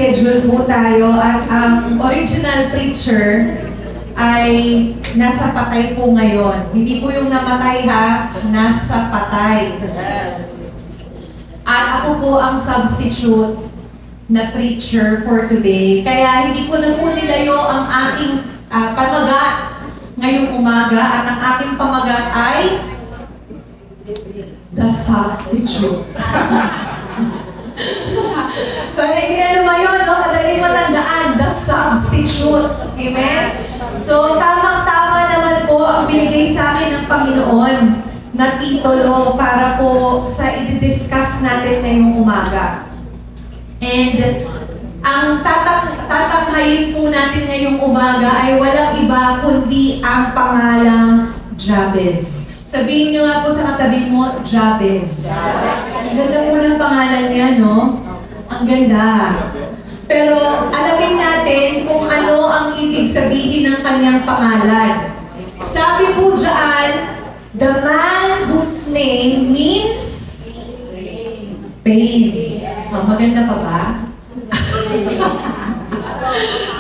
naka-schedule po tayo at ang original preacher ay nasa patay po ngayon. Hindi po yung namatay ha, nasa patay. At ako po ang substitute na preacher for today. Kaya hindi ko na po nilayo ang aking pamagat ngayong umaga at ang aking pamagat ay the substitute. Kaya hindi na lumayon, no? Madaling matandaan, the substitute. Amen? So, tamang-tama naman po ang binigay sa akin ng Panginoon na titulo para po sa i-discuss natin ngayong umaga. And ang tatanghayin po natin ngayong umaga ay walang iba kundi ang pangalang Jabez. Sabihin nyo nga po sa katabi mo, Jabez. Ang ganda po ng pangalan niya, no? Ang ganda. Pero alamin natin kung ano ang ibig sabihin ng kanyang pangalan. Sabi po dyan, the man whose name means pain. Oh, maganda pa ba?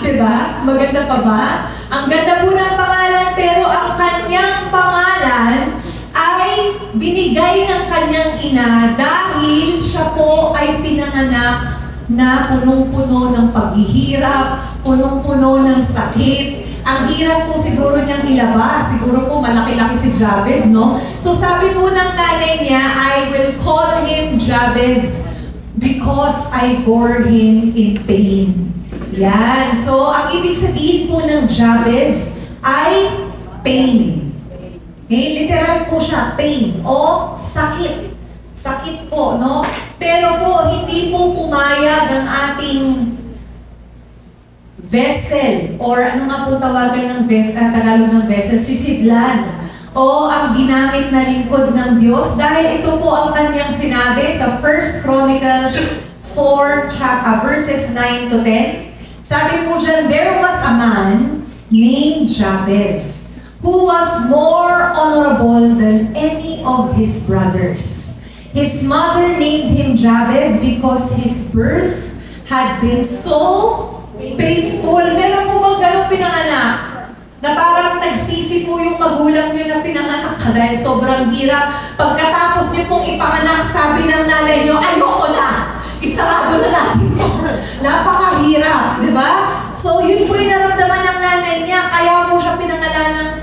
Diba? Maganda pa ba? Ang ganda po ng pangalan, pero ang kanyang pangalan ay binigay ng kanyang ina dahil siya po ay pinanganak na punong-puno ng paghihirap, punong-puno ng sakit. Ang hirap po siguro niyang ilabas. Siguro po malaki-laki si Jabez, no? So sabi po ng nanay niya, I will call him Jabez because I bore him in pain. Yan. So ang ibig sabihin po ng Jabez ay pain. Okay? Literal po siya, pain o sakit. Sakit po, no? Pero po, hindi po pumayag ang ating vessel, or ano nga po tawagan ng vessel, Tagalog ng vessel, sisidlan, o ang ginamit na lingkod ng Diyos, dahil ito po ang kanyang sinabi sa 1 Chronicles 4, verses 9 to 10. Sabi po dyan, there was a man named Jabez, who was more honorable than any of his brothers. His mother named him Jabez because his birth had been so painful. Meron po bang ganong pinanganak? Na parang nagsisi po yung magulang nyo na pinanganak ka dahil sobrang hirap. Pagkatapos nyo pong ipanganak, sabi ng nanay nyo, ayoko na! Isarado na natin. Napakahirap, di ba? So yun po yung naramdaman ng nanay niya, kaya po siya pinangalan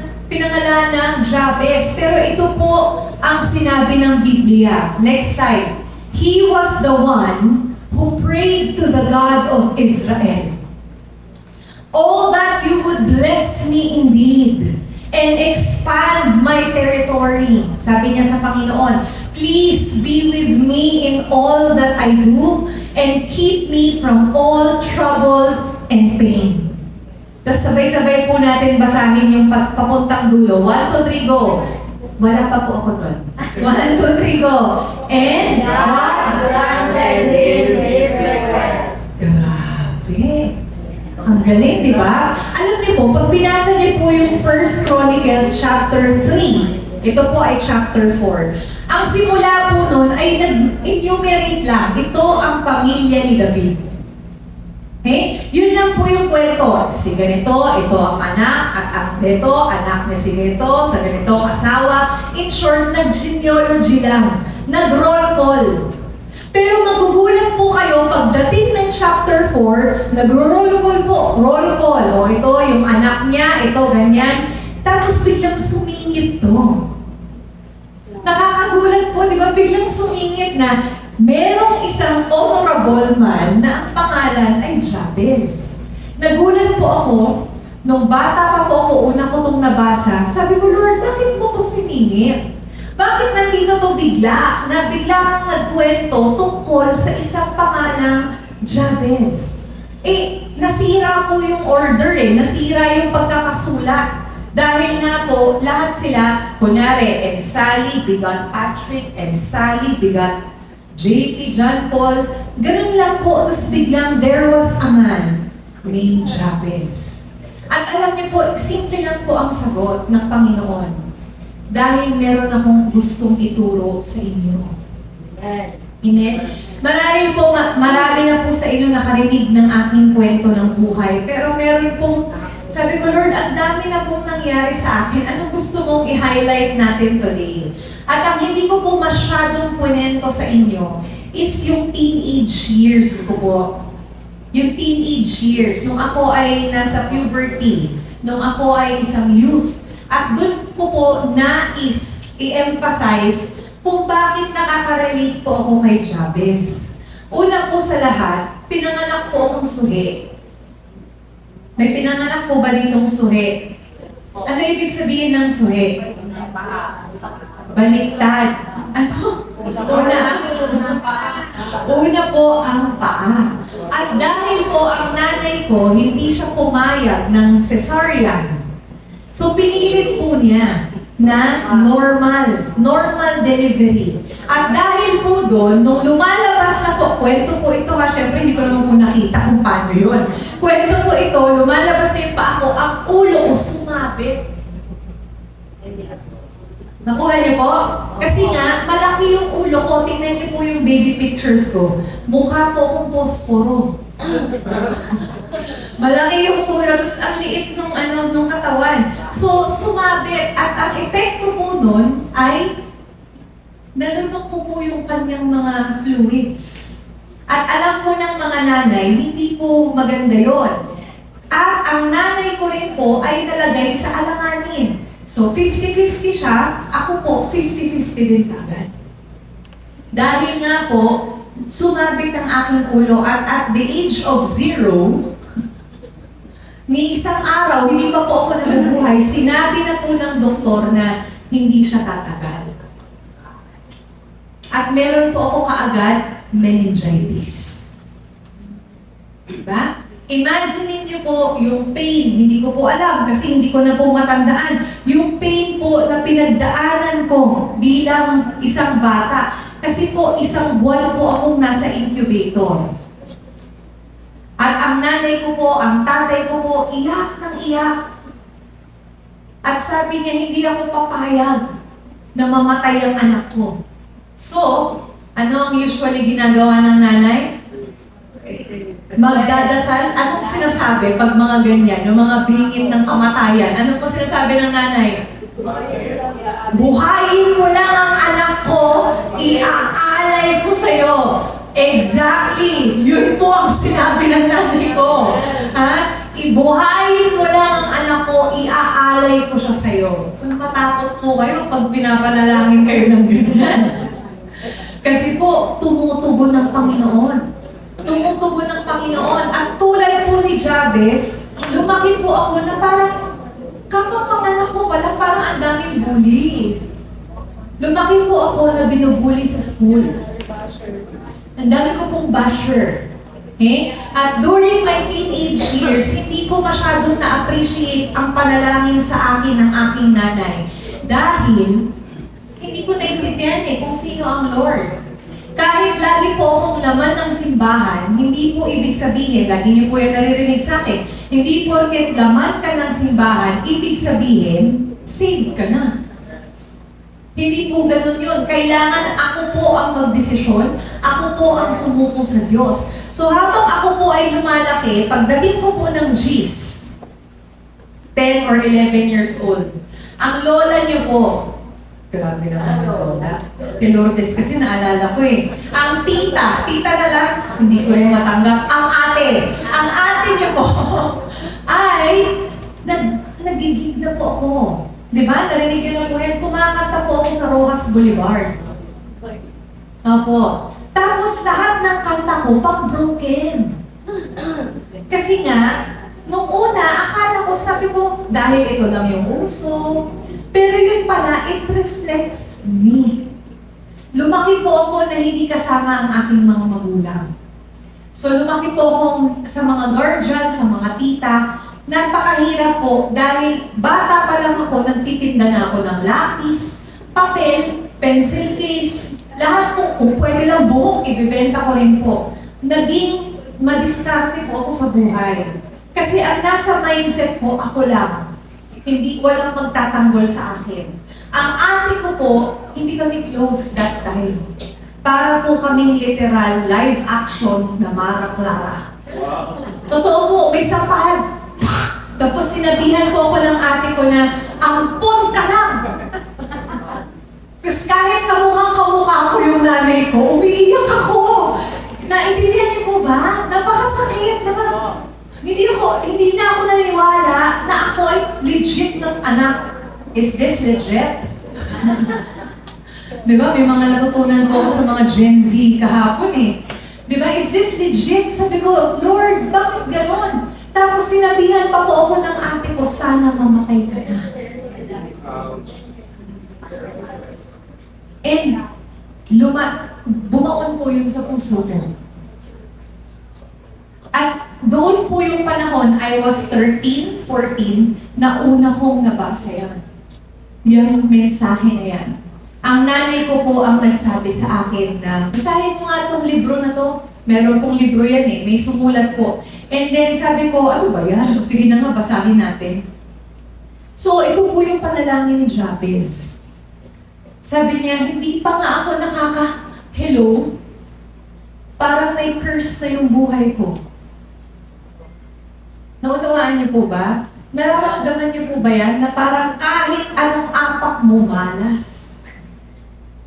ng Jabez. Pero ito po ang sinabi ng Biblia. Next time. He was the one who prayed to the God of Israel. Oh, that you would bless me indeed and expand my territory. Sabi niya sa Panginoon, please be with me in all that I do and keep me from all trouble and pain. Tapos sabay-sabay po natin basahin yung papuntang dulo. 1, 2, 3, go! Wala pa po ako doon. 1, 2, 3, go! And God granted him his request. Grabe! Ang galing, di ba? Alam niyo po, pag binasa niyo po yung 1 Chronicles chapter 3, ito po ay chapter 4. Ang simula po nun ay nag-enumerate lang. Ito ang pamilya ni David. Okay? Yun lang po yung kwento. Si ganito, ito ang anak, at ang dito, anak niya si dito, sa ganito asawa. In short, nag-genealogy lang. Nag-roll call. Pero magugulat po kayo pagdating ng chapter 4, nag-roll call po. Roll call. O ito, yung anak niya, ito, ganyan. Tapos biglang sumingit to. Nakakagulat po, di ba? Biglang sumingit na merong isang honorable man na ang pangalan ay Jabez. Nagulat po ako, nung bata pa po ako, una ko itong nabasa, sabi ko, Lord, bakit mo to siningit? Bakit nandito to bigla? Na bigla kang nagkwento tungkol sa isang pangalang Jabez. Nasira po yung order nasira yung pagkakasulat. Dahil nga po, lahat sila, kunyari, and Sally begot Patrick, and Sally begot JP, John Paul, ganun lang po, tapos biglang there was a man named Jabez. At alam niyo po, simple lang po ang sagot ng Panginoon. Dahil meron akong gustong ituro sa inyo. Amen? Marami na po sa inyo nakarinig ng aking kwento ng buhay. Pero meron pong, sabi ko, Lord, ang dami na pong nangyari sa akin. Anong gusto mong i-highlight natin today? At ang hindi ko po masyadong punento sa inyo is yung teenage years ko po. Yung teenage years, nung ako ay nasa puberty, nung ako ay isang youth. At doon ko po nais i-emphasize kung bakit nakaka-relate po ako kay Jabez. Una po sa lahat, pinanganak po akong suhi. May pinanganak po ba ditong suhi? Ano ibig sabihin ng suhi? Baliktad. Ano? Una po ang paa. At dahil po ang nanay ko, hindi siya pumayag ng cesarean. So pinilit po niya na normal delivery. At dahil po doon, nung lumalabas na po, kwento po ito ha, syempre hindi ko naman po nakita kung paano yun. Kwento po ito, lumalabas na yung paa ko, ang ulo ko sumabit. Nakuha niyo po? Kasi nga, malaki yung ulo ko. Tingnan niyo po yung baby pictures ko. Mukha po akong posporo. Malaki yung ulo, tapos ang liit nung katawan. So, sumabit. At ang epekto po nun ay nalunok ko po yung kanyang mga fluids. At alam po ng mga nanay, hindi po maganda yon. At ang nanay ko rin po ay nalagay sa alanganin. So, 50-50 siya, ako po 50-50 din agad. Dahil nga po, sumabit ang aking ulo at the age of 0, ni isang araw, hindi pa po ako nabubuhay, sinabi na po ng doktor na hindi siya tatagal. At meron po ako kaagad meningitis. Diba? Imagine niyo po yung pain, hindi ko po alam kasi hindi ko na po matandaan. Yung pain po na pinagdaanan ko bilang isang bata. Kasi po isang buwan po akong nasa incubator. At ang nanay ko po, ang tatay ko po, iyak ng iyak. At sabi niya, hindi ako papayag na mamatay ang anak ko. So, ano ang usually ginagawa ng nanay? Magdadasal. Anong sinasabi pag mga ganyan, yung mga bingit ng kamatayan? Ano po sinasabi ng nanay? Buhayin mo lang ang anak ko, iaalay ko sa'yo. Exactly! Yun po ang sinabi ng nanay ko. Ha? Ibuhayin mo lang ang anak ko, iaalay ko siya sa'yo. Kung matakot po kayo pag pinapanalangin kayo ng ganyan. Kasi po, tumutugon ng Panginoon. Tumutugon ng Panginoon. At tulad po ni Jabez, lumaki po ako na parang kakapanganak ko pala, parang ang daming bully. Lumaki po ako na binubully sa school. Ang dami ko pong basher. Okay? At during my teenage years, hindi ko masyadong na-appreciate ang panalangin sa akin ng aking nanay. Dahil, hindi ko naintindihan kung sino ang Lord. Kahit lagi po akong laman ng simbahan, hindi po ibig sabihin, lagi niyo po yung naririnig sa akin, hindi porket laman ka ng simbahan, ibig sabihin, save ka na. Hindi po ganun yun. Kailangan ako po ang magdesisyon, ako po ang sumuko sa Diyos. So habang ako po ay lumalaki, pagdating ko po ng G's, 10 or 11 years old, ang lola niyo po, grabe naman ang lola. Kay Lourdes kasi naalala ko eh. Ang tita na lang, hindi ko rin matanggap. Ang ate niyo po, ay nagigig na po ako. Diba? Narinig niyo na po yan, kumakanta po ako sa Rojas Boulevard. Opo. Tapos lahat ng kanta ko, pang broken. Kasi nga, nung una, akala ko, sabi ko, dahil ito lang yung uso. Pero yun pala, it reflects me. Lumaki po ako na hindi kasama ang aking mga magulang. So lumaki po akong sa mga guardian, sa mga tita. Napakahirap po dahil bata pa lang ako, nagtitinda na ako ng lapis, papel, pencil case, lahat po, kung pwede lang buhok, ibibenta ko rin po. Naging madiskarte po ako sa buhay. Kasi ang nasa mindset ko, ako lang. Hindi walang magtatanggol sa akin. Ang ate ko po, hindi kami close that time. Para po kaming literal live action na Mara Clara. Totoo po, may sapad. Tapos sinabihan ko ako ng ate ko na, ampon ka lang! Tapos kahit kamukha ko yung nanay ko, umiiyak ako. Naintindihan niyo po ba? Napakasakit, diba? Hindi na ako naniwala na ako ay legit ng anak. Is this legit? Diba? May mga natutunan po ako sa mga Gen Z kahapon eh. Diba? Is this legit? Sabi ko, Lord, bakit ganon? Tapos sinabihan pa po ako ng ate ko, sana mamatay ka na. And bumaon po yun sa puso ko. At doon po yung panahon, I was 13, 14, na una kong nabasa yan. Yung mensahe na yan. Ang nanay ko po ang nagsabi sa akin na, basahin mo nga itong libro na to. Meron pong libro yan eh, may sumulat po. And then sabi ko, ano ba yan? Sige na nga, basahin natin. So ito po yung panalangin ni Jabez. Sabi niya, hindi pa nga ako hello, parang may curse na yung buhay ko. Naunawaan niyo po ba? Nararamdaman niyo po ba yan na parang kahit anong apak mo, malas?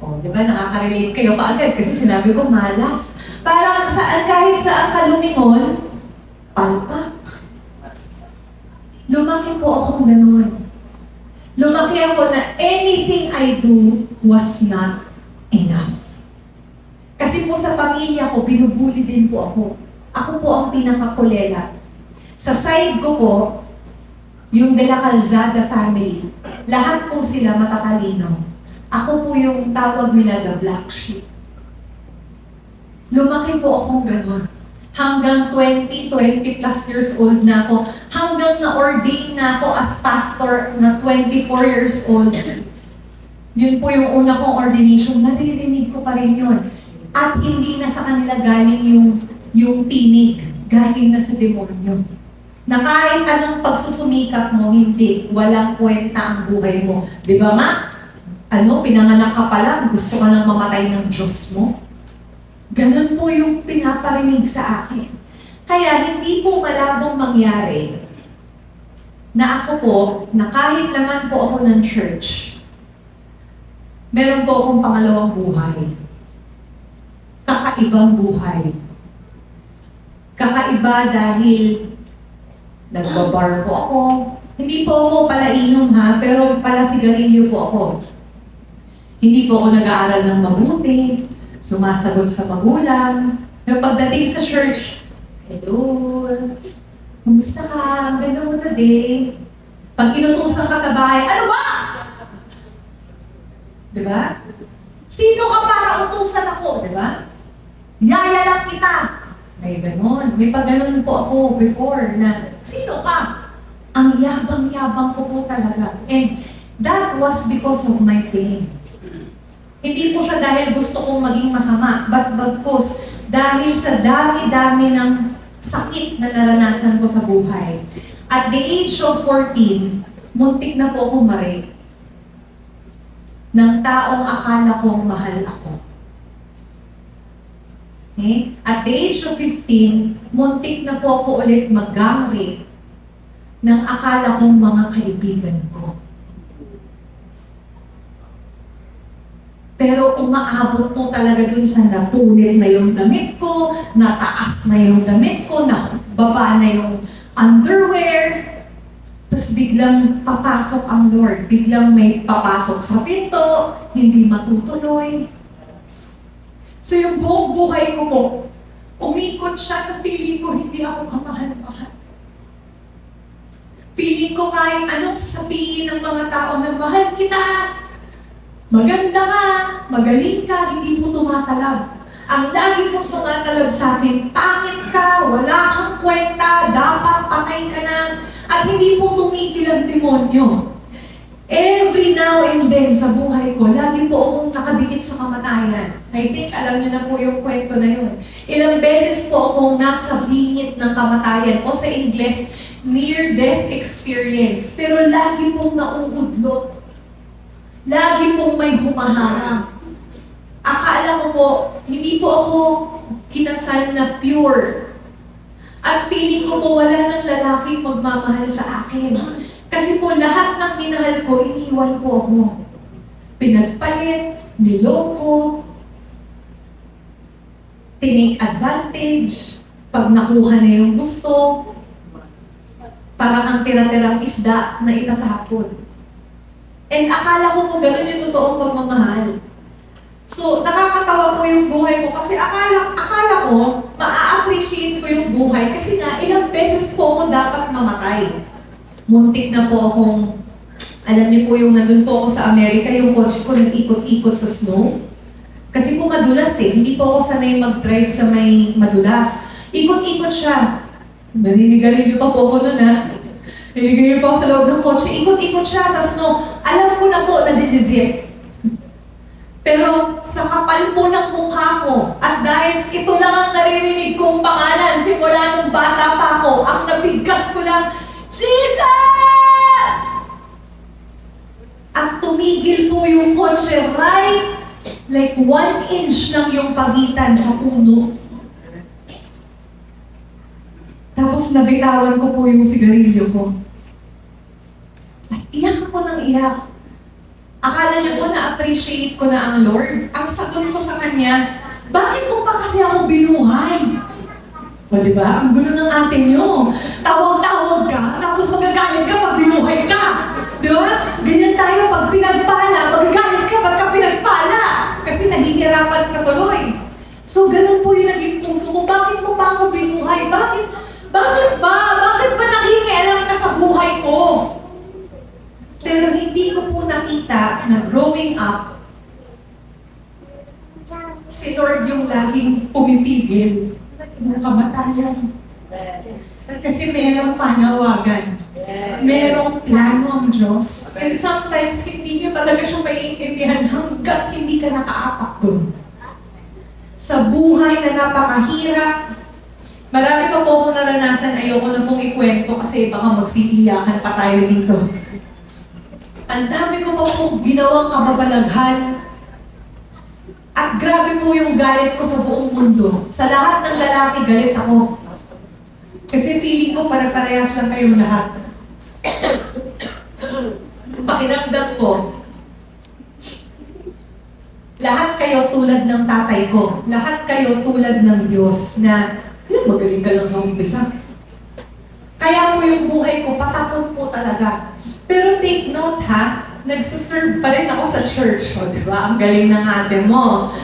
O, di ba nakaka-relate kayo kaagad kasi sinabi ko malas. Parang kahit saan ka lumingon, palpak. Lumaki po akong ganun. Lumaki ako na anything I do was not enough. Kasi po sa pamilya ko, binubuli din po ako. Ako po ang pinakakulela. Sa side ko po, yung De La Calzada family, lahat po sila matatalino. Ako po yung tawag nila the black sheep. Lumaki po akong gano'n. Hanggang 20 plus years old na ako. Hanggang na-ordain na ako as pastor na 24 years old. Yun po yung una kong ordination. Naririnig ko pa rin yun. At hindi na sa kanila galing yung tinig. Galing na sa demonyo. Na kahit anong pagsusumikap mo, hindi. Walang kwenta ang buhay mo. Di ba nga? Pinanganak ka pa lang, gusto ka nang mamatay ng Diyos mo. Ganun po yung pinaparinig sa akin. Kaya hindi po malabong mangyari na ako po, na kahit naman po ako ng church, meron po akong pangalawang buhay. Kakaibang buhay. Kakaiba dahil nagbabar po ako. Hindi po ako palainom ha, pero pala sigarilyo po ako. Hindi po ako nag-aaral ng mabuti, sumasagot sa magulang. Pero pagdating sa church, hello, kumusta ka? Ang ganda mo today. Pag inutusan ka sa bahay, ano ba? Diba? Sino ka para utusan ako? Diba? Yaya lang kita. May ganon. May pag-ganon po ako before na, sino ka? Ang yabang-yabang ko po talaga. And that was because of my pain. Hindi po siya dahil gusto kong maging masama, but bagkus dahil sa dami-dami ng sakit na naranasan ko sa buhay. At the age of 14, muntik na po akong ma-rape ng taong akala kong mahal ako. Okay? At the age of 15, muntik na po ako ulit mag-gang rape ng akala kong mga kaibigan ko. Pero umaabot po talaga dun sa napunit na yung damit ko, nataas na yung damit ko, nababa na yung underwear. Tapos biglang papasok ang Lord. Biglang may papasok sa pinto, hindi matutuloy. So yung buong buhay ko po, umikot siya na feeling ko hindi ako kamahal-mahal. Feeling ko kahit anong sabihin ng mga tao na mahal kita, maganda ka, magaling ka, hindi po tumatalab. Ang lagi mong tumatalab sa akin, pangit ka, wala kang kwenta, dapat patay ka na, at hindi po tumigil ang demonyo. Every now and then sa buhay ko, lagi po akong nakadikit sa kamatayan. I think alam niyo na po yung kwento na yun. Ilang beses po akong nasa bingit ng kamatayan, o sa Ingles, near-death experience. Pero lagi pong nauudlot. Lagi pong may humaharang. akala ko po, hindi po ako kinasal na pure. At feeling ko po wala nang lalaking magmamahal sa akin. Kasi po lahat ng minahal ko, iniwan po ako. Pinagpalit, niloko, tinake advantage, pag nakuha na yung gusto, parang ang tira-tirang isda na itatapon. And akala ko po ganun yung totoong pagmamahal. So, nakakatawa po yung buhay ko kasi akala ko, maa-appreciate ko yung buhay kasi nga, ilang beses po ako dapat mamatay. Muntik na po akong, alam niyo po yung nandun po ako sa Amerika, yung coach ko nag-ikot-ikot sa snow. Kasi po madulas hindi po ako sanay mag-drive sa may madulas. Ikot-ikot siya. Naninigarilyo pa po ako nun Naninigarilyo pa ako sa loob ng kotse. Ikot-ikot siya sa snow. Alam ko na po na this is it. Pero sa kapal po ng mukha ko, at dahil ito lang ang naririnig kong pangalan, simula nung bata pa ako, ang nabigkas ko lang, Jesus! At tumigil po yung kotse right, like 1 inch lang yung pagitan sa puno. Tapos nabitawan ko po yung sigarilyo ko. At iyak ako ng iyak. Akala niyo po na-appreciate ko na ang Lord. Ang sagot ko sa Kanya, bakit mo pa kasi ako binuhay? O diba? Ang gulo ng ate niyo. Tawag-tawag ka, tapos magagalit ka pag binuhay ka. Diba? Ganyan tayo pag pinagpala, magagalit ka pagka pinagpala. Kasi nahihirapan ka tuloy. So ganun po yung naging puso ko. Bakit mo pa ako binuhay? Bakit ba nakikialam ka sa buhay ko? Pero hindi ko po nakita na growing up, si Lord yung laging pumipigil ng kamatayan. Kasi merong panawagan. Merong plano ang Diyos. And sometimes, hindi nyo talaga siya maiintindihan hanggat hindi ka nakaapak dun. Sa buhay na napakahirap, marami pa po akong naranasan, ayoko na pong ikwento kasi baka magsiiyakan pa tayo dito. Ang dami ko pa po ginawang kababalaghan. At grabe po yung galit ko sa buong mundo. Sa lahat ng lalaki, galit ako. Kasi feeling ko para-parehas lang kayong lahat. Pakiramdam ko, lahat kayo tulad ng tatay ko. Lahat kayo tulad ng Diyos na, magaling ka lang sa umpisa. Kaya po yung buhay ko, patapon po talaga. Pero take note nagsuserve pa rin ako sa church. O, diba? Ang galing ng ate mo.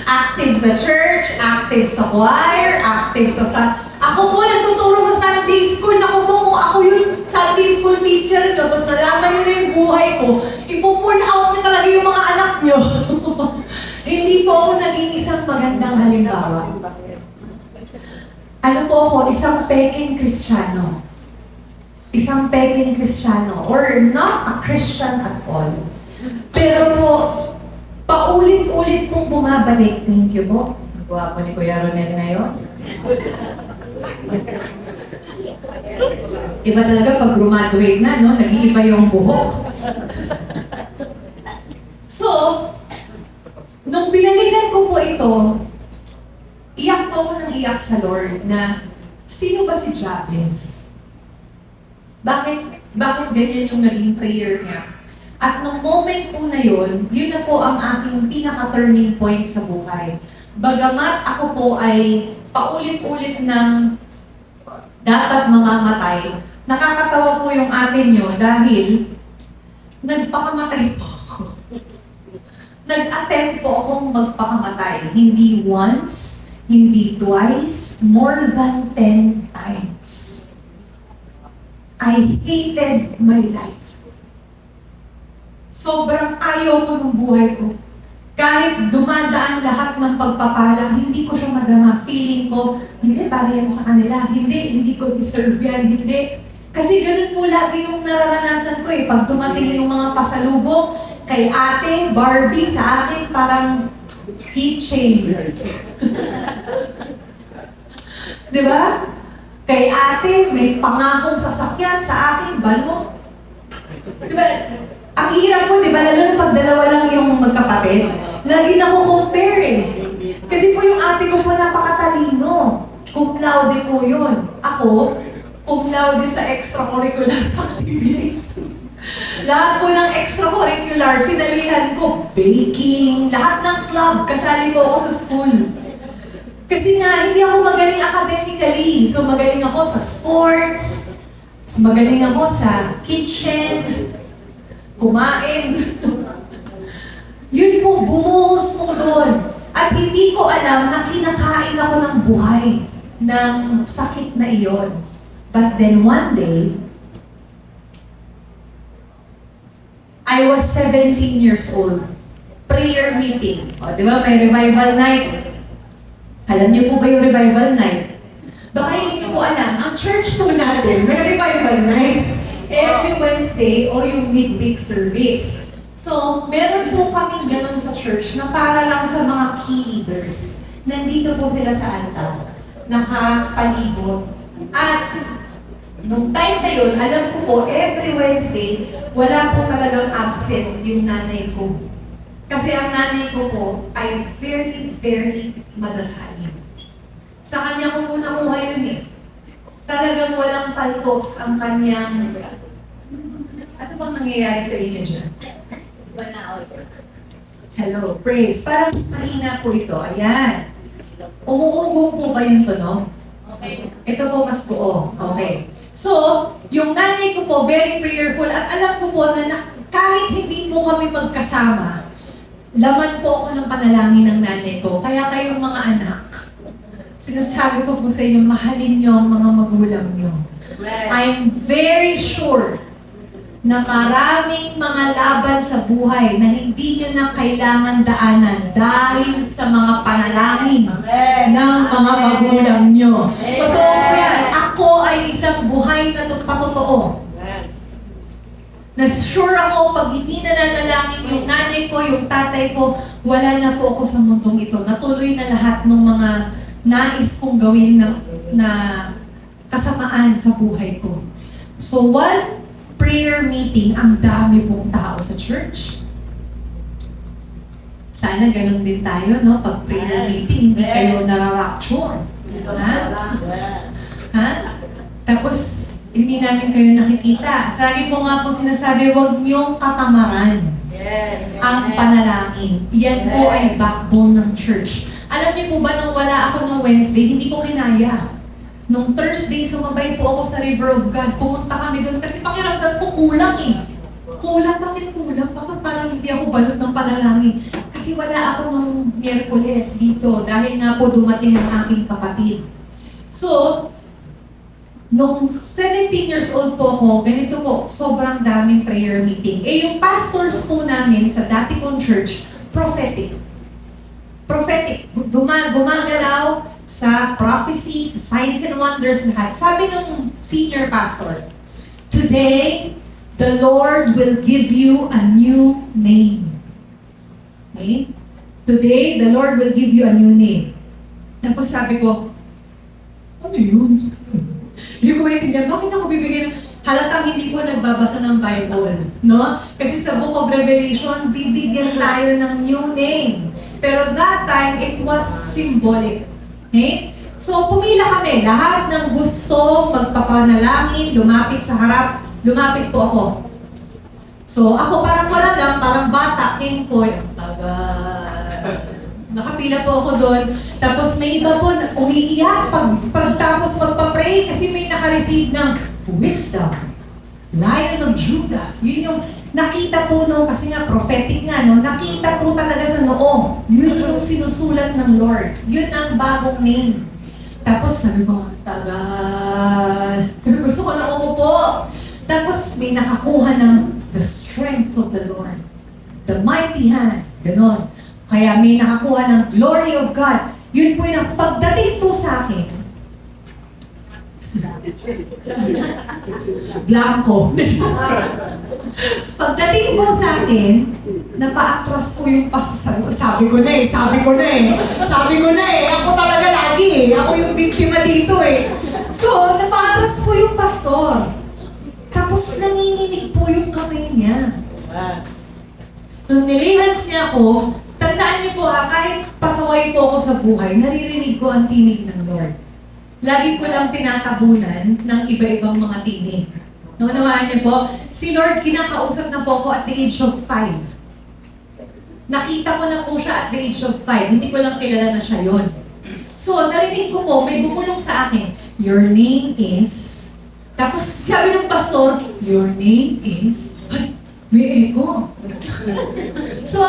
Active sa church, active sa choir, active sa... Ako po nagtuturo sa Sunday school. Ako po kung ako yung Sunday school teacher nyo, tapos nalaman nyo na yung buhay ko, ipupull out na talaga yung mga anak nyo. Hindi po ako naging isang magandang halimbawa. Ano po ako, isang peking Kristiyano. Isang peking Kristiyano, or not a Christian at all. Pero po, paulit-ulit pong bumabalik. Thank you po. Guwapo ni Kuya Ronel ngayon. Iba talaga pag graduate na, no? Nag-iiba yung buhok. So, nung binalikan ko po ito, iyak po ako ng iyak sa Lord na, sino ba si Jabez? Bakit ganyan yung naging prayer niya? At nung moment po na yun na po ang aking pinaka-turning point sa buhay. Bagamat ako po ay paulit-ulit ng dapat mamamatay, nakakatawa po yung ate nyo dahil nagpakamatay po ako. Nag-attempt po akong magpakamatay. Hindi once, hindi twice, more than 10 times. I hated my life. Sobrang ayaw ko ng buhay ko. Kahit dumadaan lahat ng pagpapala, hindi ko siya madama. Feeling ko, hindi, para yan sa kanila. Hindi ko deserve yan. Hindi. Kasi ganun po lagi yung nararanasan ko Pag tumating yung mga pasalubong, kay ate, Barbie, sa akin, parang keychain. Diba? Kay ate, may pangakong sasakyan, sa akin, balot. Diba? Ang hirap po, diba? Lalo na pag dalawa lang yung magkapatid. Lagi na ko compare eh. Kasi po yung ate ko po napakatalino. Cum laude po yun. Ako, cum laude sa extracurricular activities. Lahat po ng extracurricular, sinalihan ko, baking, lahat ng club, kasali po ako sa school. Kasi nga, hindi ako magaling academically. So magaling ako sa sports, magaling ako sa kitchen, kumain. Yun po, bumuhos mo doon. At hindi ko alam na kinakain ako ng buhay ng sakit na iyon. But then one day, I was 17 years old. Prayer meeting. O, di ba? May revival night. Alam niyo po ba yung revival night? Baka hindi niyo po alam. Ang church po natin, may revival nights. Every Wednesday o yung midweek service. So, meron po kaming ganun sa church na para lang sa mga key leaders. Nandito po sila sa altar. Nakapalibot. At nung time na yun, alam ko po, every Wednesday, wala po talagang absent yung nanay ko. Kasi ang nanay ko po ay very, very madasalin. Sa kanya ko po nakuha yun eh. Talagang walang paltos ang kanyang... Ano bang nangyayari sa inyo dyan? Hello, praise. Parang mas mahina po ito. Ayan. Umuugong po ba yung tunog? Okay. Ito po mas buo. Okay. So, yung nanay ko po, very prayerful. At alam ko po na kahit hindi po kami magkasama, laman po ako ng panalangin ng nanay ko. Kaya kayong mga anak, sinasabi ko po sa inyo, mahalin niyo ang mga magulang niyo. I'm very sure na maraming mga laban sa buhay na hindi nyo na kailangan daanan dahil sa mga panalangin ng mga magulang nyo. Totoo po yan. Ako ay isang buhay na patotoo. Na sure ako, pag hindi nananalangin yung nanay ko, yung tatay ko, wala na po ako sa mundong ito. Natuloy na lahat ng mga nais kong gawin na kasamaan sa buhay ko. So, one prayer meeting, ang dami pong tao sa church. Sana ganun din tayo, no? Pag prayer meeting, hindi kayo nararapture. Ha? Tapos, hindi namin kayo nakikita. Lagi ko nga po sinasabi, huwag niyong katamaran ang panalangin. Yan po ay backbone ng church. Alam niyo po ba, nung wala ako nung Wednesday, hindi ko kinaya. Nung Thursday, sumabay po ako sa River of God. Pumunta kami doon kasi pakiramdam ko kulang eh. Kulang? Bakit kulang? Bakit parang hindi ako balot ng panalangin? Kasi wala ako nung Miyerkules dito dahil nga po dumating ang aking kapatid. So, nung 17 years old po ako, ganito po, sobrang daming prayer meeting. Eh yung pastors po namin sa dati kong church, prophetic. Prophetic. Gumagalaw sa prophecy, sa signs and wonders, lahat. Sabi ng senior pastor, today, the Lord will give you a new name. Okay? Today, the Lord will give you a new name. Tapos sabi ko, ano yun? Hindi ko maintindihan, bakit ako bibigyan ng halatang hindi po nagbabasa ng Bible, no? Kasi sa Book of Revelation, bibigyan tayo ng new name. Pero that time, it was symbolic. Okay? So, pumila kami. Lahat ng gusto magpapanalangin, lumapit sa harap, lumapit po ako. So, ako parang wala lang, parang bata, king ko, ang tagal. Nakapila po ako doon. Tapos may iba po na umiiyak pagtapos magpa-pray kasi may naka-receive ng wisdom. Lion of Judah. Yun yung nakita po no, kasi nga prophetic nga no, nakita po talaga sa noo. Yun yung sinusulat ng Lord. Yun ang bagong name. Tapos sabi ko, tagal. Gusto ko na umupo. Tapos may nakakuha ng the strength of the Lord. The mighty hand. Ganon. Kaya may nakakuha ng glory of God. Yun po yung pagdating po sa akin. Blanco. Pagdating po sa akin, napa-atras po yung pastor. Sabi ko na eh. Ako talaga lagi eh. Ako yung biktima dito eh. So, napa-atras po yung pastor. Tapos nanginginig po yung kamay niya. Nung nilihans niya ako, tandaan Naunawaan niyo po kahit pasaway po ako sa buhay, naririnig ko ang tinig ng Lord. Lagi ko lang tinatabunan ng iba-ibang mga tinig. Naunawaan niyo po, si Lord kinakausap na po ako at the age of 5. Nakita ko na po siya at the age of 5. Hindi ko lang kilala na siya yon. So, narinig ko po, may bumulong sa akin, your name is... Tapos sabi ng pastor, your name is... Ay, may echo. So,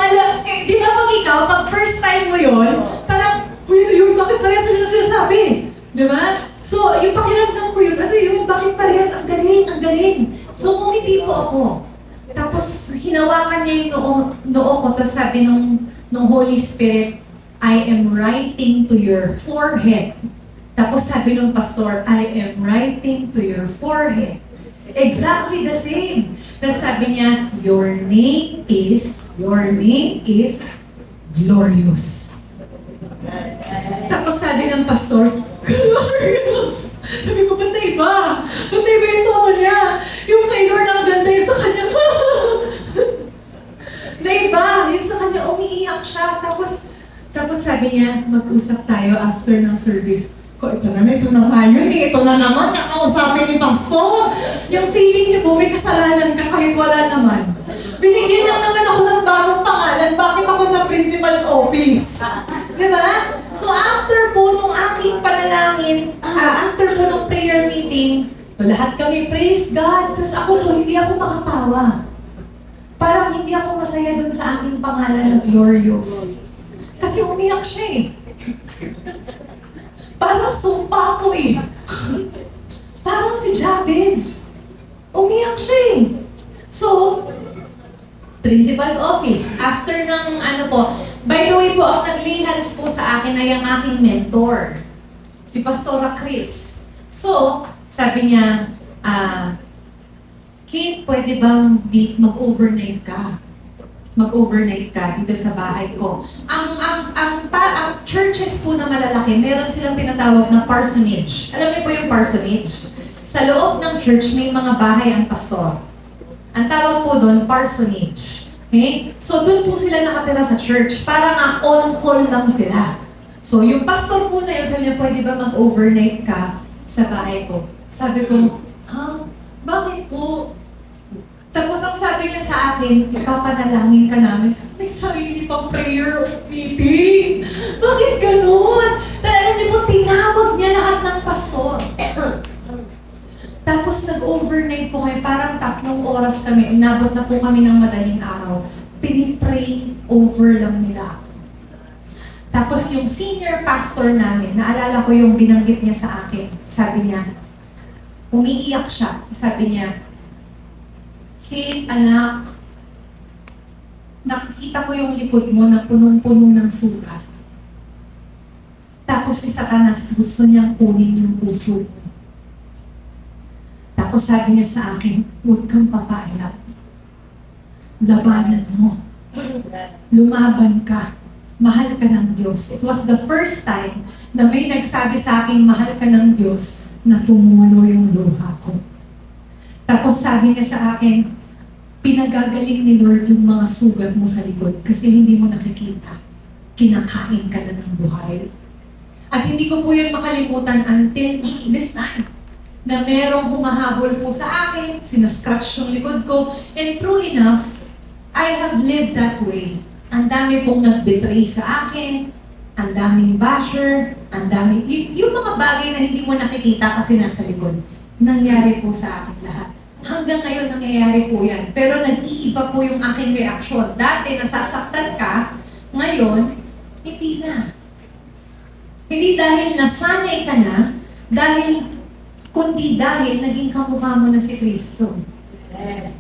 di ba pag ikaw, pag first time mo yon, parang, yun, bakit parehas sila sinasabi? Di ba? So, yung pakiramdam ko yun, ano yun, bakit parehas? Ang galing, ang galing. So, kung hindi po ako, tapos hinawakan niya yung noo ko, tapos sabi nung Holy Spirit, I am writing to your forehead. Tapos sabi nung pastor, I am writing to your forehead. Exactly the same. Tapos sabi niya, your name is glorious. Tapos sabi ng pastor, glorious! Sabi ko, pantay ba? Pantay ba yung tono niya? Yung kay Lord ang ganda, yung sa kanya, naiba, yung sa kanya, umiiyak siya. Tapos sabi niya, mag-usap tayo after ng service. Ito na nga yun eh. Ito na naman, kakausapin ni Pastor. Yung feeling niyo po, may kasalanan ka kahit wala naman. Binigyan lang naman ako ng bagong pangalan. Bakit ako na principal's office? Diba? So after po nung aking panalangin, after po nung prayer meeting, lahat kami praise God. Tapos ako po, hindi ako makatawa. Parang hindi ako masaya dun sa aking pangalan na glorious. Kasi umiyak siya eh. Parang sumpa ko eh. Parang si Jabez. Umiyak siya eh. So, principal's office. After ng by the way po, ang nag-lay hands po sa akin ay ang aking mentor. Si Pastora Chris. So, sabi niya, Kate, pwede bang mag-overnight ka? Mag-overnight ka dito sa bahay ko. Ang churches po na malalaki, meron silang tinatawag na parsonage. Alam niyo po yung parsonage? Sa loob ng church, may mga bahay ang pastor. Ang tawag po doon, parsonage. Okay? So doon po sila nakatira sa church. Para nga on-call lang sila. So yung pastor po na yun, sabi niya, pwede ba mag-overnight ka sa bahay ko? Sabi ko, bakit po? Tapos ang sabi niya sa akin, ipapanalangin ka namin. May sarili pang prayer meeting. Bakit ganun? Alam niyo po, tinawag niya lahat ng pastor. Tapos nag-overnight po kami, parang 3 oras kami. Inabot na po kami ng madaling araw. Pinipray over lang nila ako. Tapos yung senior pastor namin, naalala ko yung binanggit niya sa akin. Sabi niya, umiiyak siya. Sabi niya, Kate, anak, nakikita ko yung likod mo na punong-puno ng sugat. Tapos si Satanas gusto niyang kunin yung puso mo. Tapos sabi niya sa akin, huwag kang papayag. Labanan mo. Lumaban ka. Mahal ka ng Diyos. It was the first time na may nagsabi sa akin, mahal ka ng Diyos, na tumulo yung luha ko. Tapos sabi niya sa akin, pinagagaling ni Lord yung mga sugat mo sa likod kasi hindi mo nakikita. Kinakain ka na ng buhay. At hindi ko po yun makalimutan until this time na merong humahabol po sa akin, sinascratch yung likod ko, and true enough, I have lived that way. Ang dami pong nag-betray sa akin, ang daming basher, ang daming, yung mga bagay na hindi mo nakikita kasi nasa likod, nangyari po sa akin lahat. Hanggang ngayon nangyayari po yan. Pero nag-iiba po yung aking reaksyon. Dati nasasaktan ka, ngayon, hindi na. Hindi dahil nasanay ka na, kundi dahil naging kamukha mo na si Kristo.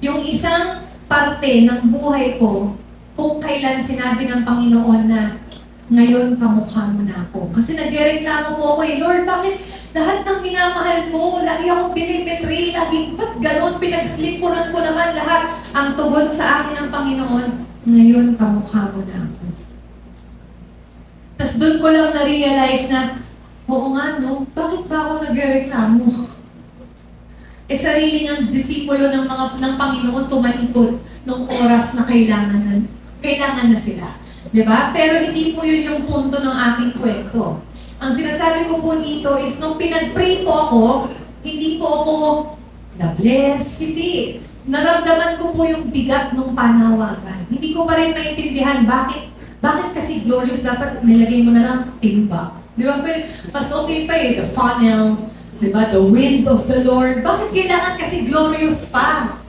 Yung isang parte ng buhay ko, kung kailan sinabi ng Panginoon na ngayon kamukha mo na ako. Kasi nagreklamo po ako Lord, bakit lahat ng minamahal ko, lagi akong binibetray, lagi, ba't ganon, pinagslikuran ko naman lahat. Ang tugon sa akin ng Panginoon, ngayon kamukha mo na ako. Tapos doon ko lang na-realize na, oo nga no, bakit ba ako nagreklamo? Sarili ng disipulo ng Panginoon tumalikod nung oras na kailangan na sila. Di ba? Pero hindi po yun yung punto ng aking kwento. Ang sinasabi ko po dito is, nung pinag-pray po ako, hindi po ako na-bless, hindi. Naramdaman ko po yung bigat ng panawagan. Hindi ko pa rin maintindihan bakit kasi glorious dapat nilagay mo na lang timba. Di ba? Mas okay pa the funnel, di ba? The wind of the Lord. Bakit kailangan kasi glorious pa?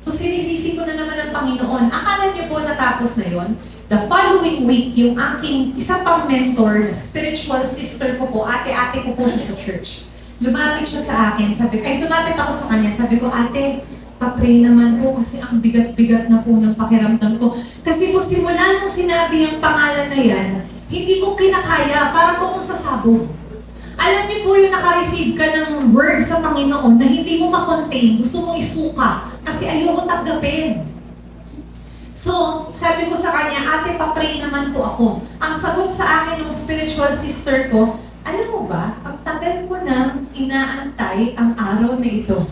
So sinisisi ko na naman ang Panginoon. Akala niyo po natapos na yon? The following week, yung aking isa pang mentor, na spiritual sister ko po, ate-ate ko po siya sa church. Lumapit siya sa akin, lumapit ako sa kanya, sabi ko, ate, pa-pray naman po kasi ang bigat-bigat na po ng pakiramdam ko. Kasi po simula nung sinabi ang pangalan na yan, hindi ko kinakaya, para po akong sasabog. Alam niyo po yung naka-receive ka ng word sa Panginoon na hindi mo ma-contain, gusto mo isuka, kasi ayoko tanggapin. So, sabi ko sa kanya, ate, pa-pray naman po ako. Ang sagot sa akin ng spiritual sister ko, alam mo ba, ang tagal ko nang inaantay ang araw na ito.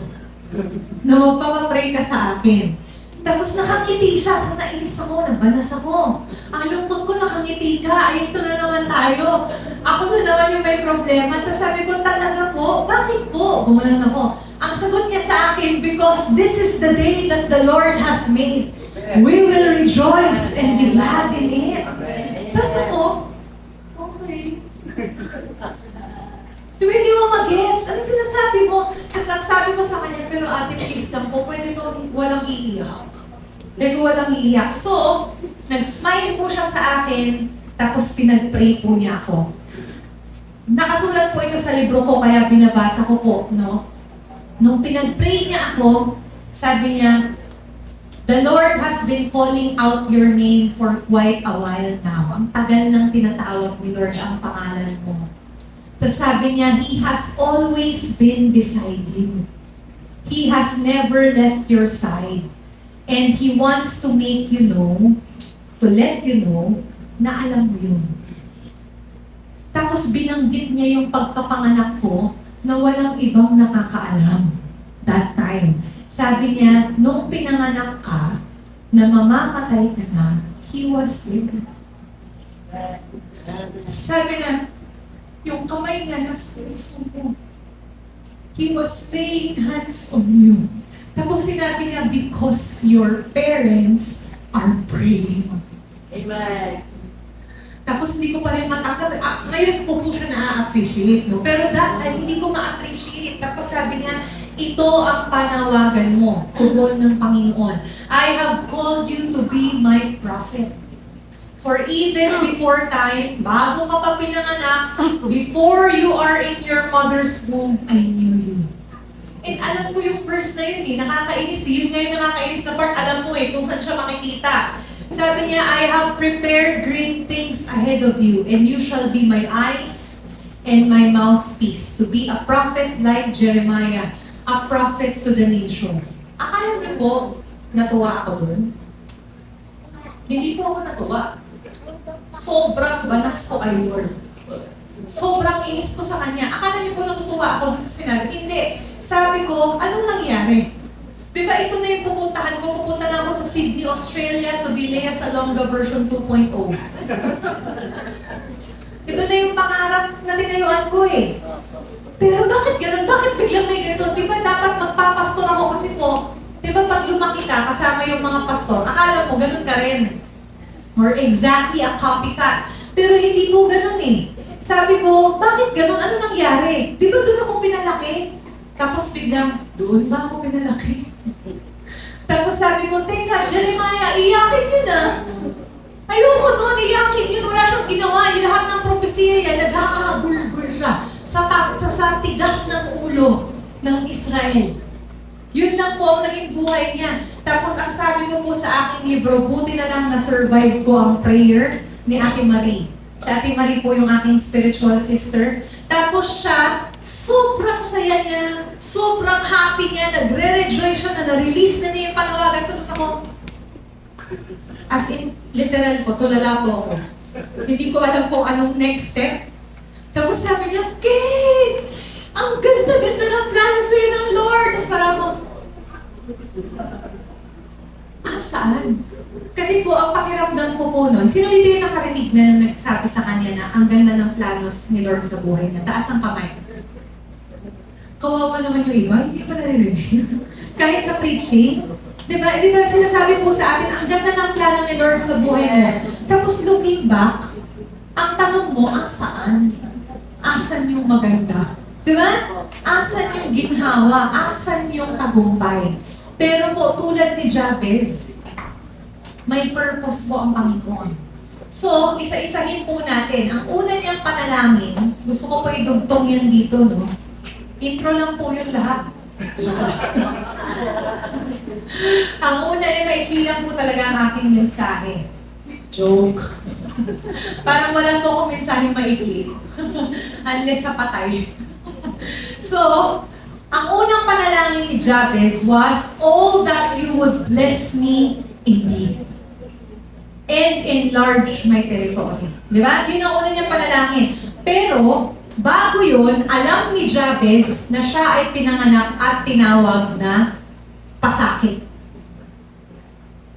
No, papapray ka sa akin. Tapos nakangiti siya, so nainis ako, nagbanas ako. Ang lungkot ko, nakangiti ka, ay ito na naman tayo. Ako na naman yung may problema. Tapos sabi ko, talaga po, bakit po? Gumalan ako. Ang sagot niya sa akin, because this is the day that the Lord has made. We will rejoice and be glad in it. Tapos ako, okay. Diba hindi mo mag-gets? Ano sinasabi mo? Kasi ang sabi ko sa kanya, pero ate, please lang po, pwede ba walang iiyak? Pwede walang iiyak. So, nag-smile po siya sa akin, tapos pinag-pray po niya ako. Nakasulat po ito sa libro ko, kaya binabasa ko po, no? Nung pinag-pray niya ako, sabi niya, the Lord has been calling out your name for quite a while now. Ang tagal nang tinatawag ni Lord ang pangalan mo. Tapos sabi niya, He has always been beside you. He has never left your side. And He wants to make you know, to let you know, na alam mo yun. Tapos binanggit niya yung pagkapanganak ko na walang ibang nakakaalam that time. Sabi niya, nung pinanganak ka, na mamamatay ka na, He was there. Sabi niya, yung kamay nga nasa puso mo. He was laying hands on you. Tapos sinabi niya, because your parents are praying. Amen. Tapos hindi ko pa rin matanggap. Ngayon ko po siya na-appreciate, no? Pero that time, hindi ko ma-appreciate. Tapos sabi niya, ito ang panawagan mo, tugon ng Panginoon. I have called you to be my prophet. For even before time, bago ka pa pinanganak, before you are in your mother's womb, I knew you. And alam ko yung verse na yun nakakainis. Yun nga yung nakakainis na part, alam mo kung saan siya makikita. Sabi niya, I have prepared great things ahead of you, and you shall be my eyes and my mouthpiece, to be a prophet like Jeremiah, a prophet to the nation. Akala niyo po, natuwa ako dun? Hindi po ako natuwa. Sobrang banas ko kay Lord. Sobrang inis ko sa Kanya. Akala niyo po natutuwa ako dun sa sinabi? Hindi. Sabi ko, anong nangyari? Di ba ito na yung pupuntahan ko? Pupunta na ako sa Sydney, Australia to be Lea Salonga version 2.0. Ito na yung pangarap na tinayuan ko Pero bakit ganun? Bakit biglang may ganito? Di ba dapat magpapastor ako kasi po, di ba pag lumaki ka, kasama yung mga pastor, akala mo ganun ka rin. Or exactly a copycat. Pero hindi po ganun Sabi ko, bakit ganun? Ano nangyari? Di ba doon ako pinalaki? Tapos biglang, doon ba ako pinalaki? Tapos sabi ko, teka, Jeremiah, iyakin yun Ayoko doon, iyakin yun. Wala siyang ginawa. Yung lahat ng propesiya yan, nag-aagulgul siya sa tigas ng ulo ng Israel. Yun lang po ang naging buhay niya. Tapos ang sabi ko po sa aking libro, buti na lang na-survive ko ang prayer ni Ate Marie. Si Ate Marie po yung aking spiritual sister. Tapos siya, sobrang saya niya, sobrang happy niya, nagre-rejoice siya na na-release na niya yung panawagan ko. Tapos ako, as in, literal po, tulala po ako. Hindi ko alam kung anong next step. Tapos sabi niya, Kate, ang ganda-ganda ng plano sa'yo ng Lord. Tapos parang ako, Saan? Kasi po, ang pakiramdam ko po nun, sino dito yung nakarinig na nagsabi sa kanya na ang ganda ng planos ni Lord sa buhay niya? Taas ang kamay. Kawawa naman yung iba, hindi pa naririnig. Kahit sa preaching, di ba sinasabi po sa atin, ang ganda ng plano ni Lord sa buhay mo. Tapos looking back, ang tanong mo, saan? Asan yung maganda? Di ba? Asan yung ginhawa? Asan yung tagumpay? Pero po, tulad ni Jabez, may purpose po ang Panginoon. So, isa-isahin po natin. Ang una niyang panalangin, gusto ko po idugtong yan dito, no? Intro lang po yung lahat. Ang una ay maikli lang po talaga ang aking mensahe. Joke. Parang wala po akong mensaheng maikli. Unless sa patay. So, ang unang panalangin ni Jabez was, "Oh, that you would bless me indeed and enlarge my territory." Di ba? Yun ang una niyang panalangin. Pero, bago yun, alam ni Jabez na siya ay pinanganak at tinawag na pasakit.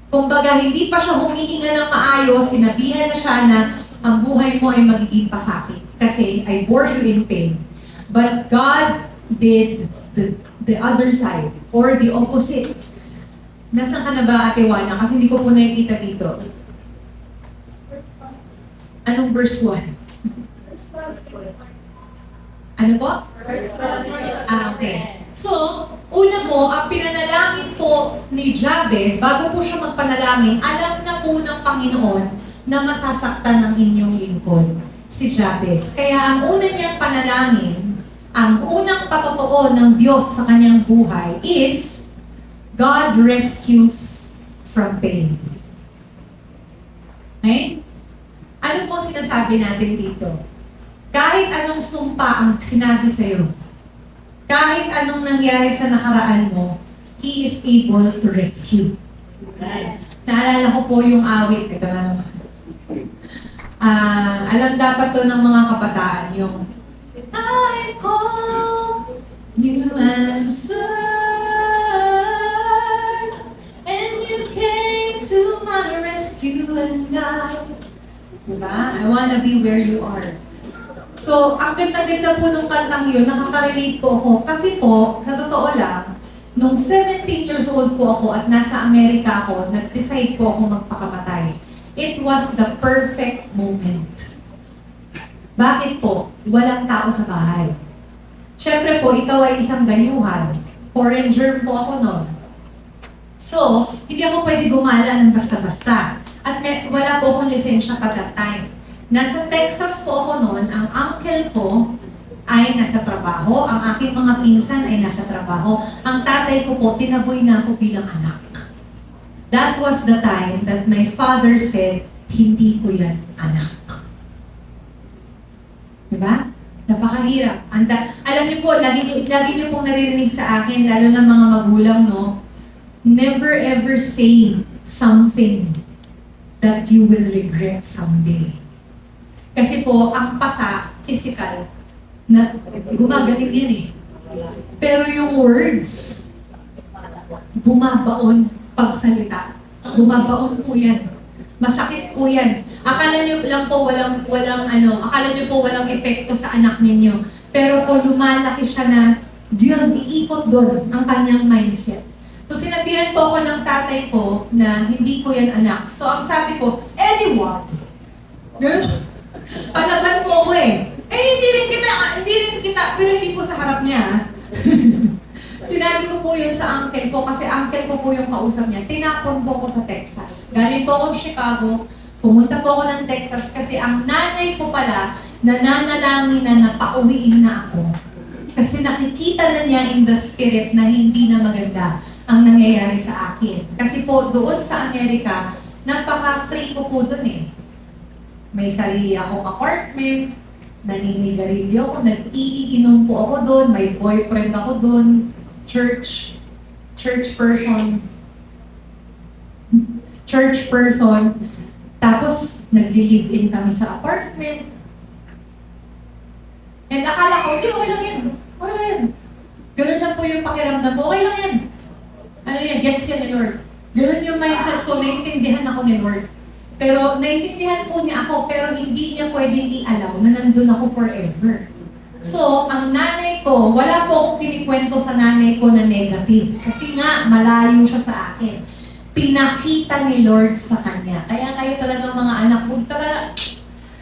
Kumbaga, hindi pa siya humihinga ng maayos, sinabihan na siya na ang buhay mo ay magiging pasakit. Kasi, I bore you in pain. But God did the other side, or the opposite. Nasaan ka na ba, Ate Juana? Kasi hindi ko po nakikita dito. Anong verse 1? Ano po? Okay. So, una po, ang pinanalangin po ni Jabez, bago po siya magpanalangin, alam na po ng Panginoon na masasaktan ng inyong lingkod, si Jabez. Kaya ang una niyang panalangin, ang unang patotoo ng Diyos sa kanyang buhay is, God rescues from pain. Okay? Ano po sinasabi natin dito? Kahit anong sumpa ang sinabi sa'yo, kahit anong nangyari sa nakaraan mo, He is able to rescue. Naalala ko po yung awit. Ito na naman. Alam dapat to ng mga kabataan, yung I call, you answered, and you came to my rescue and guide. Diba? I wanna be where you are. So, ang ganda-ganda po nung kantang yun, nakaka-relate po ako. Kasi po, sa totoo lang, nung 17 years old po ako at nasa Amerika ako, nag-decide po ako magpakamatay. It was the perfect moment. Bakit po? Walang tao sa bahay. Siyempre po, ikaw ay isang dayuhan. Foreign germ po ako noon. So, hindi ako pwede gumala ng basta-basta. At wala po akong lisensya pa that time. Nasa Texas po ako noon, ang uncle ko ay nasa trabaho, ang aking mga pinsan ay nasa trabaho, ang tatay ko po, tinaboy na ako bilang anak. That was the time that my father said, hindi ko yan anak. Diba? Napakahirap. Alam niyo po, lagi niyo pong naririnig sa akin, lalo ng mga magulang, no? Never ever say something that you will regret someday. Kasi po, ang pasa, physical, na gumagaling yan eh. Pero yung words, bumabaon pagsalita. Bumabaon po yan. Masakit po yan. Akala niyo lang po akala niyo po walang epekto sa anak ninyo. Pero kung lumalaki siya na, diyan, iikot doon ang kanyang mindset. So sinabihan po ako ng tatay ko na hindi ko yan anak. So ang sabi ko, wag. Palaban po ako eh. Hindi rin kita, pero hindi po sa harap niya. Sinabi ko po yun sa uncle ko kasi uncle ko po yung kausap niya. Tinapon po ako sa Texas. Galing po ako sa Chicago, pumunta po ako ng Texas kasi ang nanay ko pala nananalangin na napauwiin na ako. Kasi nakikita na niya in the spirit na hindi na maganda ang nangyayari sa akin. Kasi po doon sa Amerika, napaka-free ko po doon eh. May sarili akong apartment, naninigarilyo ako, nag-iinom po ako doon, may boyfriend ako doon, church person, tapos nagli-live-in kami sa apartment. And akala ko, okay lang yan. Okay lang yan. Ganun lang po yung pakiramdam ko, okay lang yan. Ano yan, gets yan ni Lord. Ganun yung mindset ko, naiintindihan ako ni Lord. Pero naiintindihan po niya ako, pero hindi niya pwedeng i-allow na nandun ako forever. So, ang nanay ko, wala po akong kinikwento sa nanay ko na negative. Kasi nga, malayo siya sa akin. Pinakita ni Lord sa kanya. Kaya kayo talagang mga anak, huwag talaga,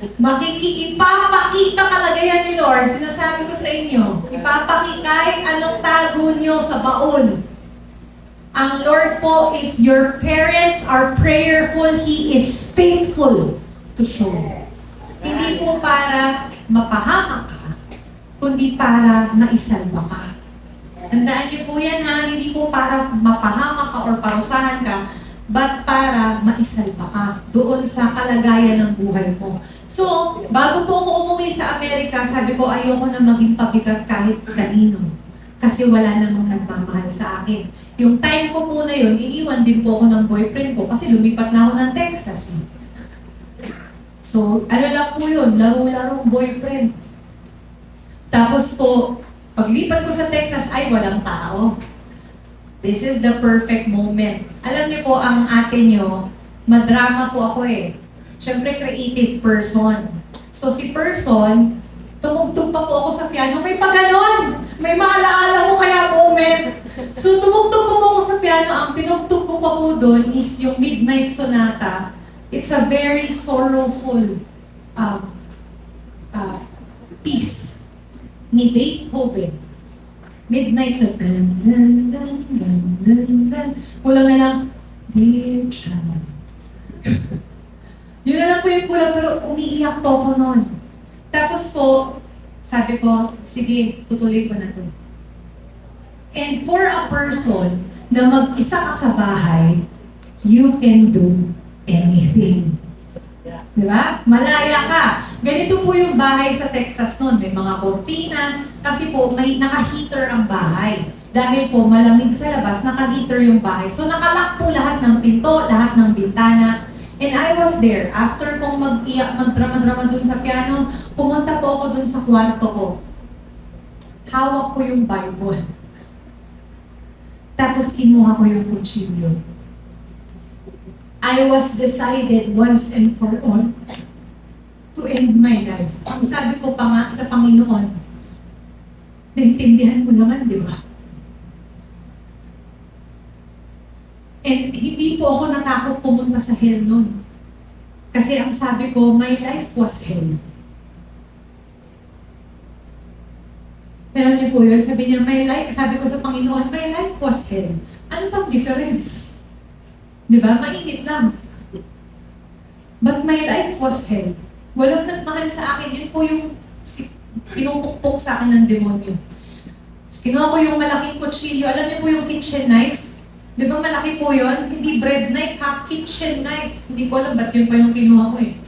ipapakita talaga yan ni Lord. Sinasabi ko sa inyo, ipapakita kahit anong tago nyo sa baon. Ang Lord po, if your parents are prayerful, He is faithful to show. Hindi po para mapahamak ka, kundi para maisalba ka. Tandaan niyo po yan ha, hindi po para mapahamak ka or parusahan ka, but para maisalba ka doon sa kalagayan ng buhay mo. So, bago po ako umuwi sa Amerika, sabi ko ayoko na maging pabigat kahit kanino. Kasi wala namang nagmamahal sa akin. Yung time ko po na yun, iniwan din po ako ng boyfriend ko kasi lumipat na ako ng Texas. So, ano lang po yun, laro-larong boyfriend. Tapos po, paglipat ko sa Texas ay walang tao. This is the perfect moment. Alam niyo po, ang ate niyo, madrama po ako eh. Siyempre, creative person. So, si person, tumugtog pa po ako sa piano, may paganon! May maalaala mo kaya moment! So, tumugtog pa po ako sa piano. Ang tinugtog ko pa po doon is yung Midnight Sonata. It's a very sorrowful piece ni Beethoven. Midnight Sonata. Dun, dun, dun, dun, dun, dun. Kulang na lang, Dear Child. Yun na lang po yung kulang, pero umiiyak po ako noon. Tapos po, sabi ko, sige, tutuloy ko na to. And for a person na mag-isa ka sa bahay, you can do anything. Diba? Malaya ka. Ganito po yung bahay sa Texas noon. May mga kortina. Kasi po, may naka-heater ang bahay. Dahil po, malamig sa labas, naka-heater yung bahay. So, nakalock po lahat ng pinto, lahat ng bintana. And I was there. After kong magdrama-drama dun sa piano, pumunta po ako dun sa kwarto ko. Hawak ko yung Bible. Tapos kinuha ko yung kutsilyo. I was decided once and for all to end my life. Ang sabi ko pa nga sa Panginoon, naintindihan mo naman, di ba? And hindi po ako natakot pumunta sa hell noon. Kasi ang sabi ko, my life was hell. Alam niyo po yun, sabi niya, sabi ko sa Panginoon, my life was hell. Ano bang difference? Di ba? Mainit lang. But my life was hell. Walang nagmahal sa akin. Yun po yung pinupukpok sa akin ng demonyo. Kinuha ko yung malaking kutsilyo. Alam niyo po yung kitchen knife? Di ba malaki po yun? Hindi bread knife, ha? Kitchen knife. Hindi ko alam ba't yun pa yung kinuha ko eh.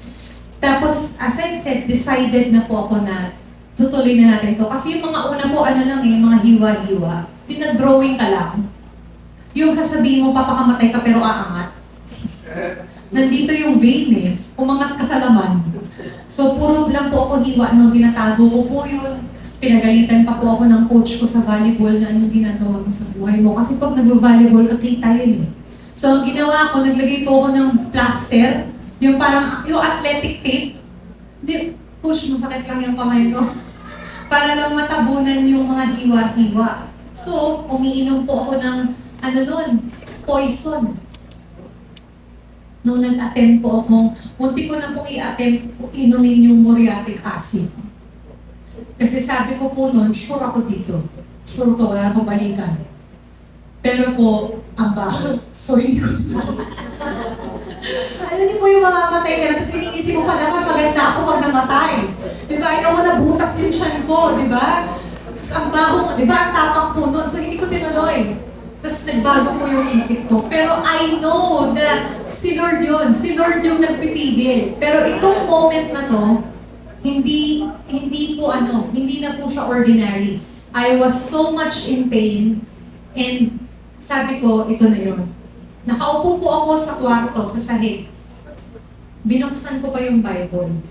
Tapos, as I said, decided na po ako na tutuloy na natin to. Kasi yung mga una po, ano lang eh, yung mga hiwa-hiwa. Yung nag-drawing ka lang. Yung sasabihin mo, papakamatay ka pero aangat. Nandito yung vein eh. Umangat ka sa laman. So, puro lang po ako hiwa nung tinatago ko po yun. Pinagalitan pa po ako ng coach ko sa volleyball na anong ginagawa mo sa buhay mo. Kasi pag nag-volleyball, kakita yun eh. So, ang ginawa ko, naglagay po ako ng plaster. Yung parang, yung athletic tape. Di, push, masakit lang yung kamay ko. Para lang matabunan yung mga hiwa-hiwa. So, umiinom po ako ng, ano nun, poison. Nung nag-attempt po akong, munti ko na pong i-attempt, inumin yung muriatic acid. Kasi sabi ko po noon, sure ako dito. Sure to, wala akong balikan. Pero po, ang baho. So, hindi ko alam niyo po yung mamamatay ka na, kasi iniisip mo pala ka, maganda ako pag namatay. Di ba? Ayaw ko nabutas yung tiyan ko, di ba? Tapos ang baho, di ba? Ang tapang po noon. So, hindi ko tinuloy. Tapos nagbago po yung isip ko. Pero I know na si Lord yun. Si Lord yung nagpipigil. Pero itong moment na to, hindi na po siya ordinary. I was so much in pain and sabi ko, ito na yun. Nakaupo po ako sa kwarto, sa sahig. Binuksan ko pa yung Bible.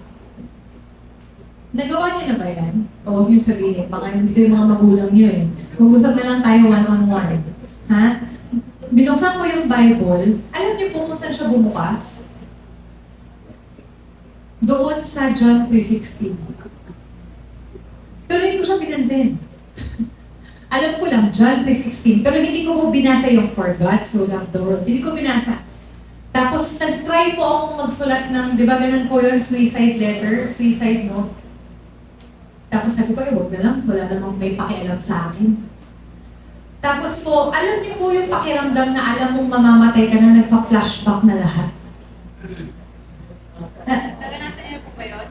Nagawa niyo na ba yan? O huwag niyo sabihin, baka nandito yung mga magulang niyo eh. Mag-usap na lang tayo one-on-one. Ha? binuksan ko yung Bible, alam niyo po kung saan siya bumukas? Doon sa John 3:16. Pero hindi ko siya pinansin. Alam ko lang, John 3:16, pero hindi ko po binasa yung For God so loved the world. Hindi ko binasa. Tapos nag-try po akong magsulat ng, di ba ganun po yung suicide letter, suicide note. Tapos sabi ko, wag na lang, wala namang may pakialam sa akin. Tapos po, alam niyo po yung pakiramdam na alam mong mamamatay ka na nagpa-flashback na lahat. Naganasan niyo po ba yun?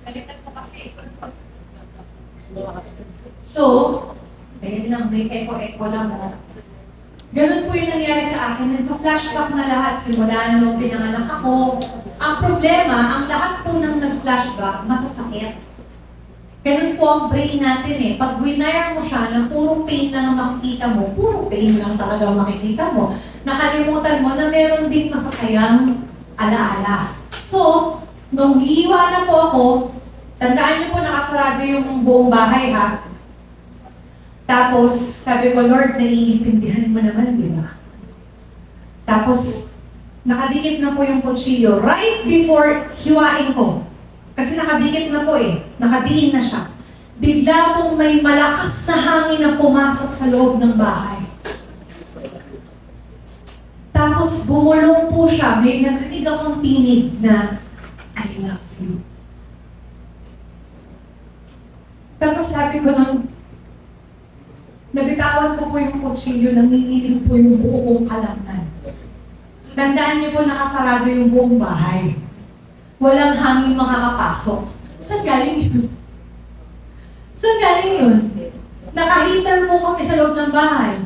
Salitan po kasi. So, ayun lang, may echo-echo lang. Ganun po yung nangyari sa akin. Nagpa-flashback na lahat simula nung pinanganak ako. Ang problema, ang lahat po ng nag-flashback, masasakit. Ganun po ang brain natin eh. Pag winire mo siya na puro pain lang ang makikita mo, puro pain lang talaga ang makikita mo. Nakalimutan mo na meron din masasayang alaala. So, nung hiwa na po ako, tandaan niyo po nakasarado yung buong bahay ha. Tapos, sabi ko, Lord, naiintindihan mo naman, di ba? Tapos, nakadikit na po yung kutsilyo right before hiwain ko. Kasi nakadikit na po eh. Nakadiin na siya. Bigla pong may malakas na hangin na pumasok sa loob ng bahay. Tapos bumulong po siya. May narinig akong tinig na, I love you. Tapos sabi ko nun, nabitawan ko po yung kutsilyo, nanginginig po yung buo kong kalamnan. Tandaan niyo po nakasarado yung buong bahay. Walang hangin makakapasok. Saan galing yun? Saan galing yun? Naka-heater po kami sa loob ng bahay.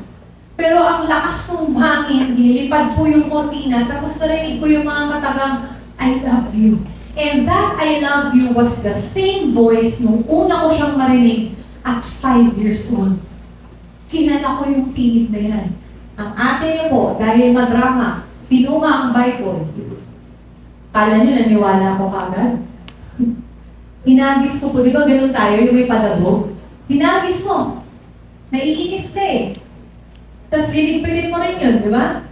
Pero ang lakas ng hangin, nilipad po yung kortina, tapos narinig ko yung mga katagang, I love you. And that I love you was the same voice nung una ko siyang marinig at 5 years old. Kilala ko yung tinig na yan. Ang ate niyo po, dahil madrama, pinuma ang Bible. Kala niyo naniwala ko kagad. Hinagis ko po, di ba ganun tayo, yung may padabog? Hinagis mo. Naiinis ka eh. Tapos liligpitin mo rin yun, di ba?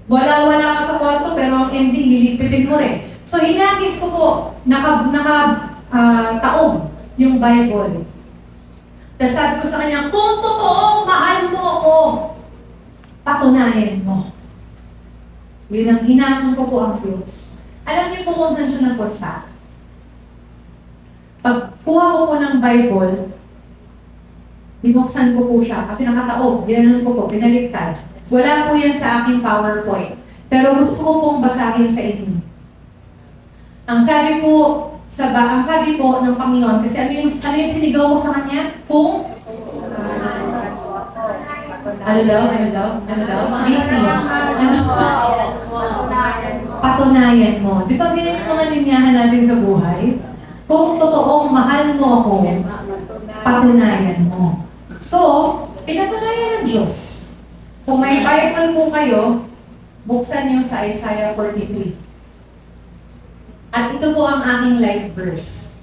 Wala ka sa kwarto, pero ang ending, liligpitin mo rin. So hinagis ko po, taob yung Bible. Tapos sabi ko sa kanya, kung totoong mahal mo ako, patunayan mo. Yun ang hinamon ko po ang Diyos. Alam niyo po kung saan siya nagpunta? Pagkuha ko po ng Bible, binuksan ko po siya kasi nakataob, ginanon ko po, pinaliktad. Wala po yan sa aking PowerPoint. Pero gusto ko pong basahin sa inyo. Ang sabi po ng Panginoon, kasi ano yung sinigaw ko sa kanya? Kung ano daw? Busy. Patunayan mo. Di ba ganyan yung mga linyahan natin sa buhay? Kung totoong mahal mo ako, patunayan mo. So, pinatunayan ng Diyos. Kung may Bible po kayo, buksan niyo sa Isaiah 43. At ito po ang aking life verse.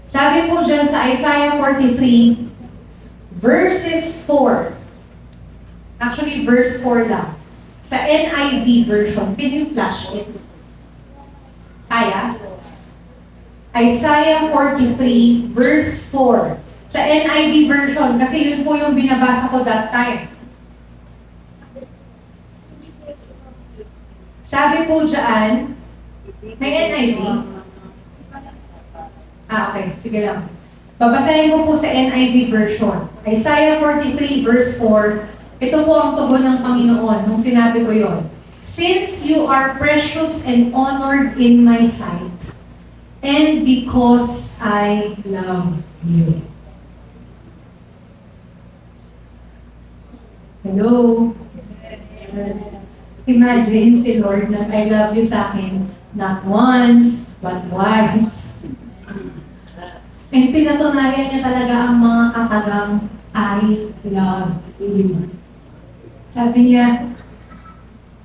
Sabi po dyan sa Isaiah 43, verses 4. Actually, verse 4 lang. Sa NIV version, can you flash it? Kaya? Isaiah 43, verse 4. Sa NIV version, kasi yun po yung binabasa ko that time. Sabi po dyan, may NIV? Okay, sige lang. Babasahin ko po sa NIV version. Isaiah 43, verse 4. Ito po ang tugon ng Panginoon nung sinabi ko yon. Since you are precious and honored in my sight, and because I love you. Hello? Imagine si Lord na I love you sa akin, not once, but twice. And pinatunayan niya talaga ang mga katagang I love you. Sabi niya,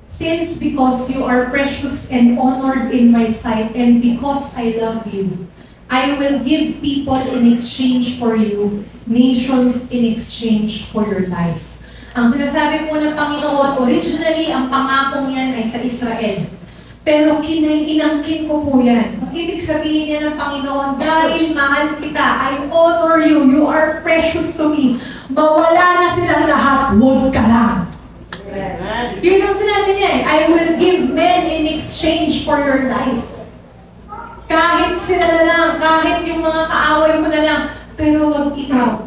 since because you are precious and honored in my sight and because I love you, I will give people in exchange for you, nations in exchange for your life. Ang sinasabi po ng Panginoon, originally, ang pangakong yan ay sa Israel. Pero inangkin ko po yan. Ang ibig sabihin niya ng Panginoon, dahil mahal kita, I honor you, you are precious to me. Mawala na silang lahat, huwag ka lang. Yun ang sinabi niya eh, I will give men in exchange for your life. Kahit sila na lang, kahit yung mga kaaway mo na lang, pero wag ikaw.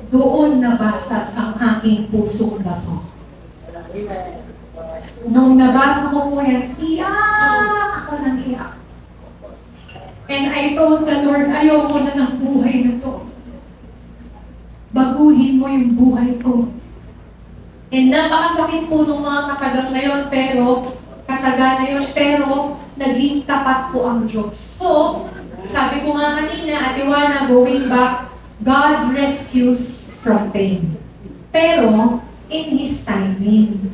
Doon nabasag ang aking pusong bato. Nung nabasa ko po yan, iyak ako ng iyak. And I told the Lord, ayoko na ng buhay na to. Baguhin mo yung buhay ko. And napakasakit po ng mga katagang na yun, pero naging tapat po ang Diyos. So, sabi ko nga kanina, Ate Juana, going back, God rescues from pain. Pero, in His timing.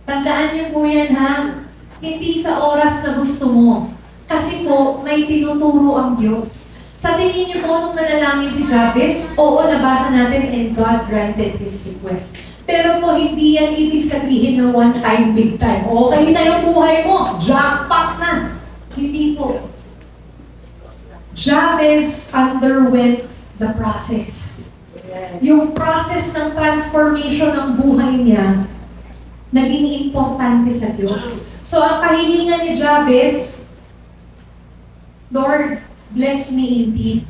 Tandaan niyo po yan ha, hindi sa oras na gusto mo. Kasi po, may tinuturo ang Diyos. Sa tingin niyo po, nung manalangin si Jabez, oo, nabasa natin, and God granted his request. Pero po, hindi yan ibig sabihin na one time, big time. Okay na yung buhay mo, jackpot na. Hindi po. Jabez underwent the process. Yung process ng transformation ng buhay niya, naging importante sa Diyos. So, ang kahilingan ni Jabez, Lord, bless me indeed,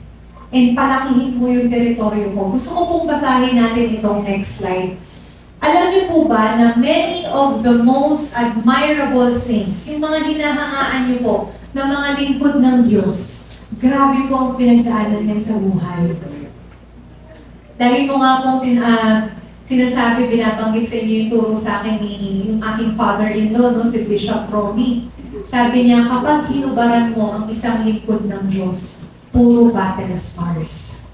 and palakihin mo yung teritoryo ko. Gusto ko pong basahin natin itong next slide. Alam niyo po ba na many of the most admirable saints, yung mga hinahangaan niyo po, na mga lingkod ng Diyos, grabe po ang pinagdaanan niya sa buhay. Lagi ko nga pong sinasabi, binabanggit sa inyo yung turo sa akin ni yung aking father-in-law, no, si Bishop Romy. Sabi niya, kapag hinubaran mo ang isang lingkod ng Diyos, puro battle scars.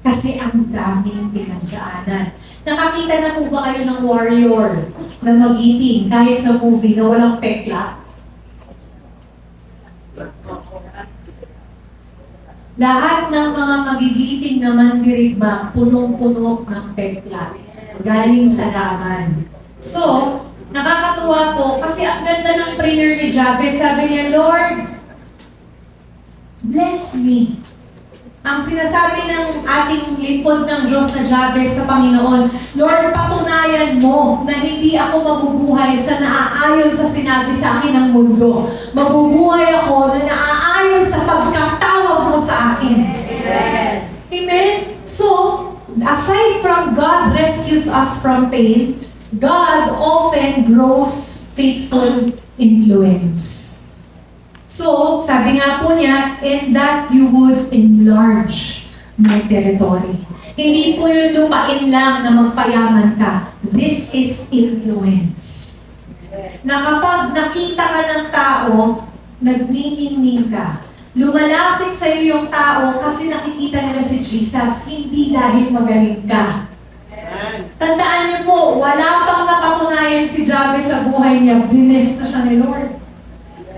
Kasi ang daming pinagdaanan. Nakakita na po ba kayo ng warrior na magiting kahit sa movie na walang pekla? Lahat ng mga magigiting na mandirigma, punong-puno ng pekla. Galing sa laban. So, nakakatuwa po kasi ang ganda ng prayer ni Jabez. Sabi niya, Lord, bless me. Ang sinasabi ng ating lingkod ng Diyos na Jabez sa Panginoon, Lord, patunayan mo na hindi ako mabubuhay sa naaayon sa sinabi sa akin ng mundo. Mabubuhay ako na naaayon sa pagkatawag mo sa akin. Amen. Amen? So, aside from God rescues us from pain, God often grows faithful influence. So, sabi nga po niya, and that you would enlarge my territory. Hindi po yung lupain lang na magpayaman ka. This is influence. Na kapag nakita ka ng tao, nagniningning ka. Lumalapit sa iyo yung tao kasi nakikita nila si Jesus, hindi dahil magaling ka. Tandaan niyo po, wala pang napatunayan si Jabez sa buhay niya, blessed na siya ni Lord.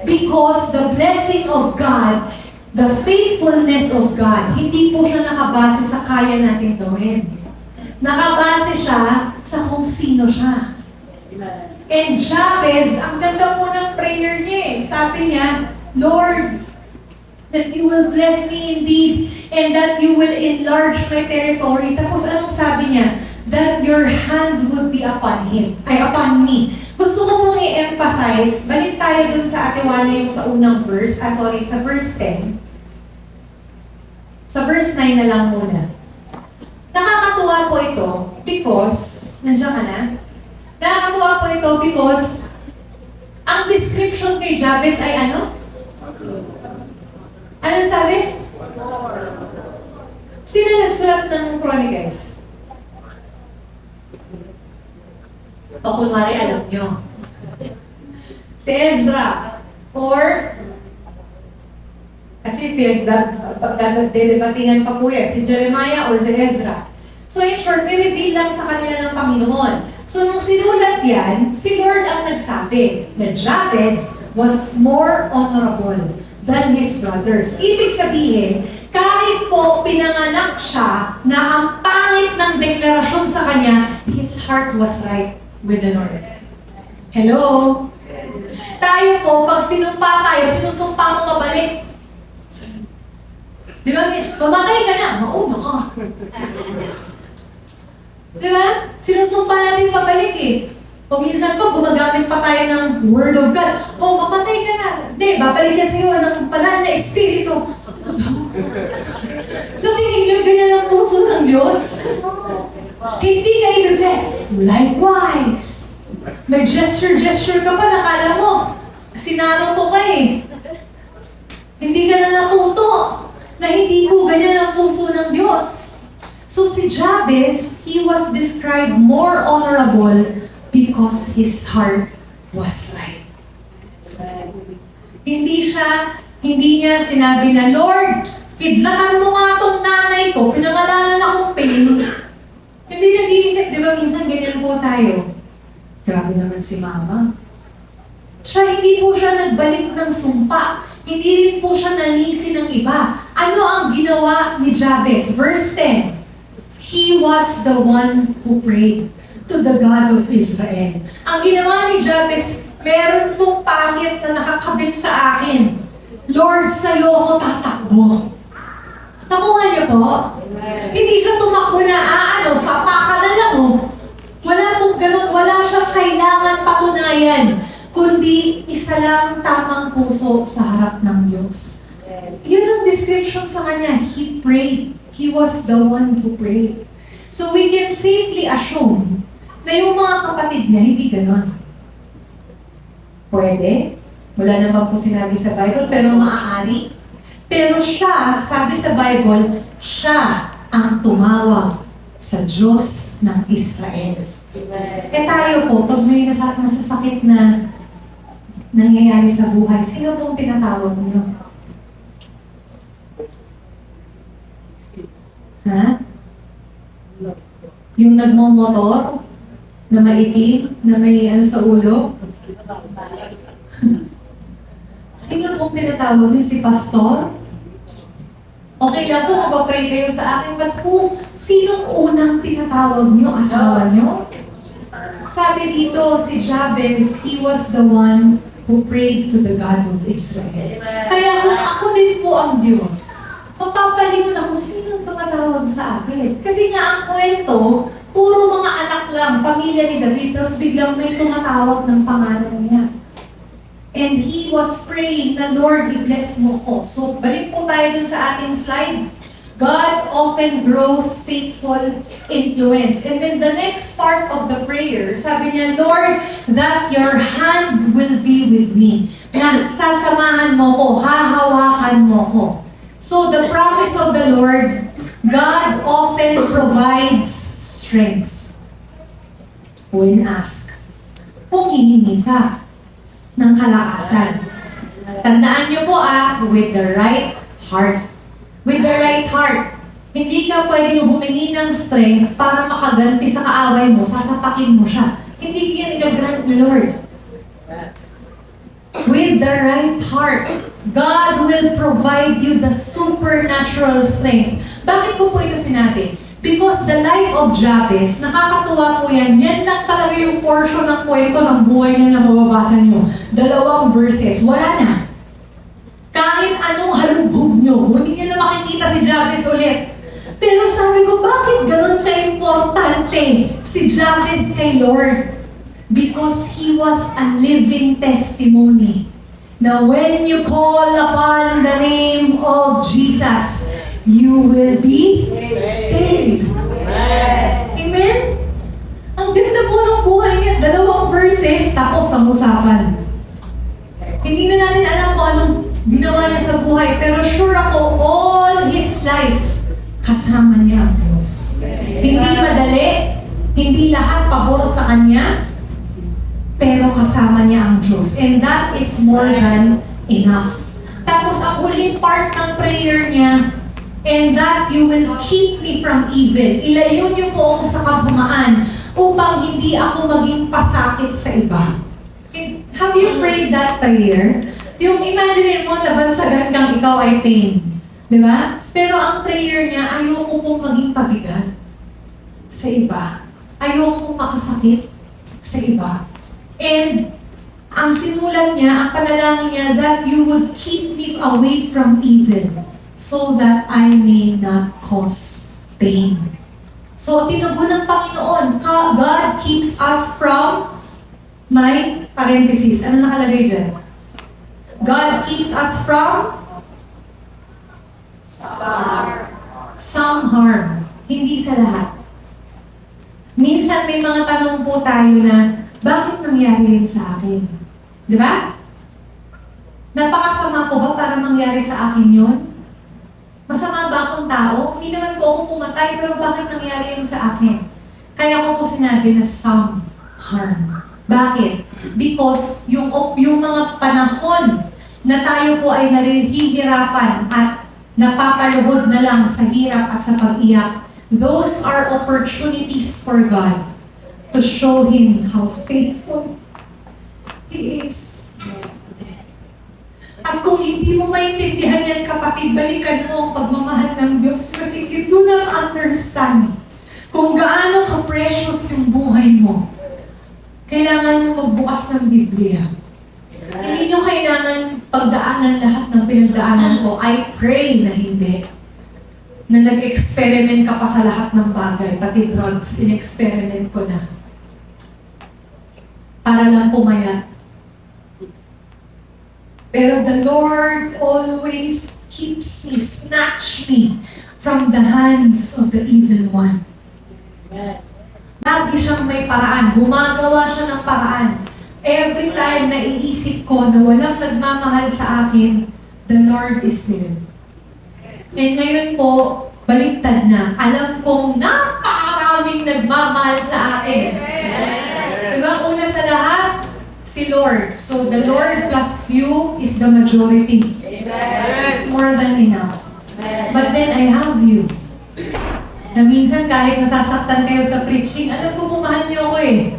Because the blessing of God, the faithfulness of God, hindi po siya nakabase sa kaya natin gawin. Nakabase siya sa kung sino siya. And Jabez, ang ganda po ng prayer niya eh. Sabi niya, Lord, that you will bless me indeed, and that you will enlarge my territory. Tapos anong sabi niya? That your hand would be upon me. Gusto ko mong i-emphasize, balik tayo dun sa Ate Juana yung sa unang verse, sa verse 10. Sa verse 9 na lang muna. Nakakatuwa po ito because, nandiyan ka na? Nakakatuwa po ito because, ang description kay Jabez ay ano? Anong sabi? Sino nagsulat ng Chronicles? O kunwari alam nyo. Si Ezra. Or, kasi pagdadebatingan pa po yan, si Jeremiah or si Ezra. So in short, nireveal lang sa kanila ng Panginoon. So nung sinulat yan, si Lord ang nagsabi na Jabez, was more honorable than his brothers. Ibig sabihin, kahit po pinanganak siya na ang pangit ng deklarasyon sa kanya, his heart was right with the Lord. Hello? Tayo po, pag sinumpa tayo, sinusumpa mo kabalik. Di ba? Mamatay ka na, mauna ka. Di ba? Sinusumpa natin pabalik eh. O minsan pa, gumagamit pa tayo ng Word of God. O, mamatay ka na. Hindi, babalikan sa iyo ng banal na Espiritu. Sa tingin nyo, ganyan ang puso ng Diyos. Hindi ka i-bless. Likewise. May gesture ka pa, nakala mo, sinaruto ka eh. Hindi ka na natuto na hindi ko ganyan ang puso ng Diyos. So si Jabez, he was described more honorable because his heart was right. Hindi niya sinabi na, Lord, kidlakan mo nga tong nanay ko, pinangalanan akong pain. Hindi nag-iisip, di ba minsan ganyan po tayo. Grabe naman si mama. Hindi po siya nagbalik ng sumpa. Hindi rin po siya nanisi ng iba. Ano ang ginawa ni Jabez? Verse 10. He was the one who prayed to the God of Israel. Ang ginawa ni Jabez, meron pong pangit na nakakabit sa akin. Lord, sa'yo ako tatakbo. Nakuha niyo po? Hindi siya tumakbo na, sapa ka na lang Wala pong ganun, wala siyang kailangan patunayan, kundi isa lang tamang puso sa harap ng Diyos. Yun ang description sa kanya. He prayed. He was the one who prayed. So we can safely assume na yung mga kapatid niya, hindi ganon. Pwede. Wala naman po sinabi sa Bible, pero maaari. Pero siya, sabi sa Bible, siya ang tumawag sa Diyos ng Israel. Tayo po, pag may masasakit na nangyayari sa buhay, sino pong tinatawag niyo? Ha? Yung nagmomotor? Na maitim? Na may sa ulo? Sino pong tinatawag niyo? Si pastor? Okay lang po, mag-pray kayo sa akin, but kung sinong unang tinatawag niyo, asawa niyo? Sabi dito, si Jabez, he was the one who prayed to the God of Israel. Kaya kung ako din po ang Diyos, mapapalingon ako, sino tumatawag sa akin? Kasi nga ang kwento, puro mga anak lang, pamilya ni David, tapos biglang may tumatawag ng pangalan niya. And he was praying na, Lord, i-bless mo ko. So, balik po tayo dun sa ating slide. God often grows faithful influence. And then the next part of the prayer, sabi niya, Lord, that your hand will be with me. Na sasamahan mo ko, hahawakan mo ko. So the promise of the Lord, God often provides strength when asked. Kung hihingi ka ng kalakasan. Tandaan niyo po with the right heart. With the right heart. Hindi ka pwedeng humingi ng strength para makaganti sa kaaway mo, sasapakin mo siya. Hindi yan i-grant ni Lord. With the right heart, God will provide you the supernatural strength. Bakit ko po ito sinabi? Because the life of Jabez, nakakatuwa po yan. Yan lang talaga yung portion ng kwento ng buhay niya na mababasa niyo. 2 verses, wala na. Kahit anong halubhog nyo, hindi nyo na makikita si Jabez ulit. Pero sabi ko, bakit ganun ka-importante si Jabez kay Lord? Because he was a living testimony. Now, when you call upon the name of Jesus, you will be saved. Amen? Ang ganda po ng buhay niya. 2 verses, tapos ang usapan. Hindi na natin alam kung anong ginawa niya sa buhay, pero sure ako, all his life, kasama niya ang Diyos. Hindi madali, hindi lahat pabor sa kanya, pero kasama niya ang Diyos. And that is more than enough. Tapos ang huling part ng prayer niya, and that you will keep me from evil. Ilayo niyo po ako sa kasamaan upang hindi ako maging pasakit sa iba. Have you prayed that prayer? Yung imagine mo, nabansagan kang ikaw ay pain. Di ba? Pero ang prayer niya, ayoko pong maging pabigat sa iba. Ayoko makasakit sa iba. And ang sinulat niya, ang panalangin niya, that you would keep me away from evil so that I may not cause pain. So, tinugon ng Panginoon, God keeps us from, may parenthesis, ano nakalagay dyan? God keeps us from some harm. Hindi sa lahat. Minsan may mga tanong po tayo na, bakit nangyari yun sa akin? Di ba? Napakasama ko ba para mangyari sa akin yun? Masama ba akong tao? Hindi naman po ako pumatay, pero bakit nangyari yun sa akin? Kaya ko po sinabi na some harm. Bakit? Because yung mga panahon na tayo po ay narihihirapan at napapaluhod na lang sa hirap at sa pag-iyak, those are opportunities for God to show Him how faithful He is. At kung hindi mo maintindihan yan, kapatid, balikan mo ang pagmamahal ng Diyos kasi you do not understand kung gaano ka-precious yung buhay mo. Kailangan mo magbukas ng Biblia. Hindi nyo kailangan pagdaanan lahat ng pinagdaanan ko. I pray na hindi. Na nag-experiment ka pa sa lahat ng bagay, pati drugs, in-experiment ko na. Para lang pumayat. Pero the Lord always keeps me, snatch me from the hands of the evil one. Lagi siyang may paraan. Gumagawa siya ng paraan. Every time na iisip ko na walang nagmamahal sa akin, the Lord is there. And ngayon po, baliktad na. Alam kong napakaraming nagmamahal sa akin. Diba? Una sa lahat, si Lord. So the Lord plus you is the majority. It's more than enough. But then I have you. Na minsan kahit nasasaktan kayo sa preaching, alam ko mahal niyo ako eh.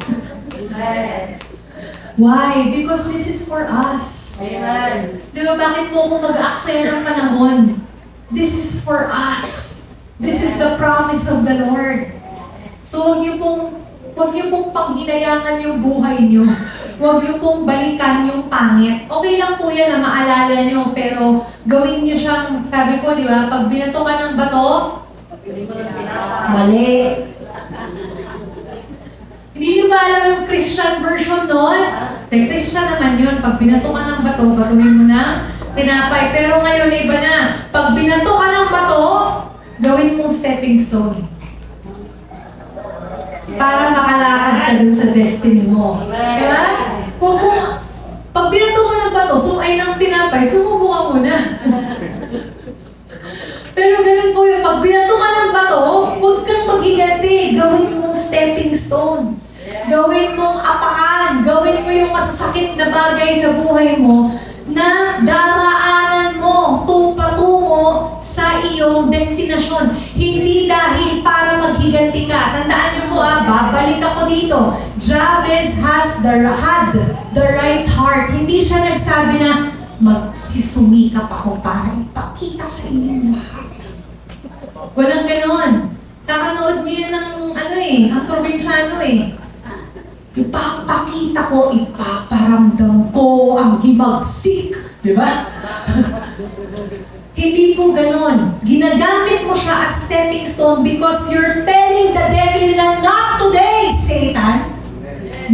Why? Because this is for us. Amen. Diba bakit po ako mag-aaksaya ng panahon? This is for us. This is the promise of the Lord. So huwag niyo pong panghinayangan yung buhay niyo. Huwag niyo pong balikan yung pangit. Okay lang po yan na maalala niyo, pero gawin niyo siyang, sabi ko, di ba, pag binato ka ng bato, mali. Hindi niyo ba alam yung Christian version nun? Christian naman yun. Pag binato ka ng bato, batuhin mo na tinapay. Pero ngayon iba na. Pag binato ka ng bato, gawin mong stepping stone. Para makalakad ka dun sa destiny mo. Diba? Pag binato mo ng bato, sumay ng tinapay, sumubo ka muna. Pero ganun po yung pag binato ka ng bato, huwag kang maghiganti. Gawin mong stepping stone. Gawin mong apakan. Gawin mo yung masasakit na bagay sa buhay mo na daraanan mo patungo sa iyong destinasyon. Hindi dahil para maghiganti ka. Tandaan niyo po babalik ako dito. Jabez had the right heart. Hindi siya nagsabi na magsisumikap ako para ipakita sa inyong lahat. Walang ganon. Kakanood niyo yan ang probinsyano eh. Ipapakita ko, ipaparamdam ko ang himagsik. Di ba? Hindi po ganon. Ginagamit mo siya as stepping stone because you're telling the devil na not today, Satan.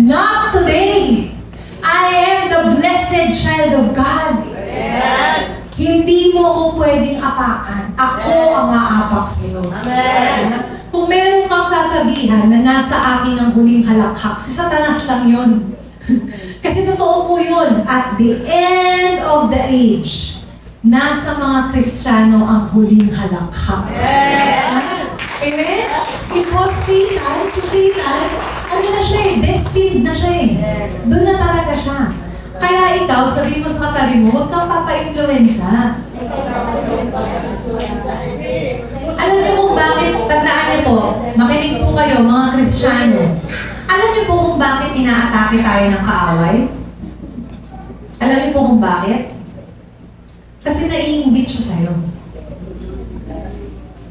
Not today. I am the blessed child of God. Amen. Hindi mo ako pwedeng apakan. Ako ang aapak sa iyo. Amen. Kung meron kang sasabihan na nasa akin ang huling halakhak, si Satanas lang yun. Kasi totoo po yun. At the end of the age, nasa mga Kristiyano ang huling halakhak. Amen? Because Satan, ano na siya eh, destined na siya eh. Doon na talaga siya. Kaya ikaw, sabi mo sa katabi mo, huwag kang papa-influensya. Alam niyo kung bakit, tandaan niyo po, makinig po kayo mga Kristiyano. Alam niyo po kung bakit inaatake tayo ng kaaway? Alam niyo po kung bakit? Kasi naiinggit siya sa'yo.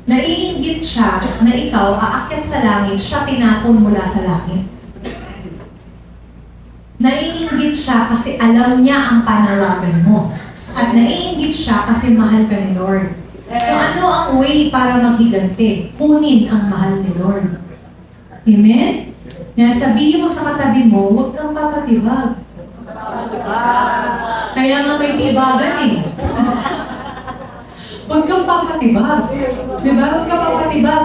Naiinggit siya na ikaw aakyat sa langit, siya tinapon mula sa langit. Naiinggit siya kasi alam niya ang panawagan mo. At naiinggit siya kasi mahal ka ni Lord. So ano ang way para maghiganti? Kunin ang mahal ni Lord. Amen? Kaya sabihin mo sa katabi mo, huwag kang papatibag. Kaya nga may tibagan eh. Huwag kang papatibag. Diba? Huwag kang papatibag.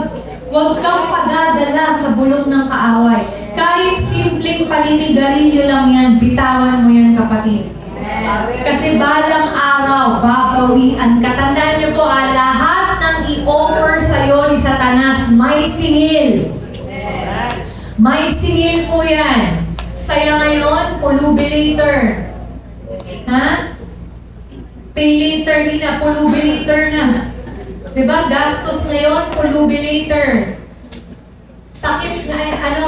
Huwag kang padadala sa bulok ng kaaway. Kahit simpleng paninigarilyo lang yan, bitawan mo yan, kapatid. Kasi balang araw, babawian ka. Tandaan niyo po, lahat ng i-offer sa'yo ni Satanas, may singil. May singil po yan. Saya ngayon, pulubi later. Ha? Pay later nila, pulubi later na. Diba? Gastos ngayon, pulubi later. Sakit na,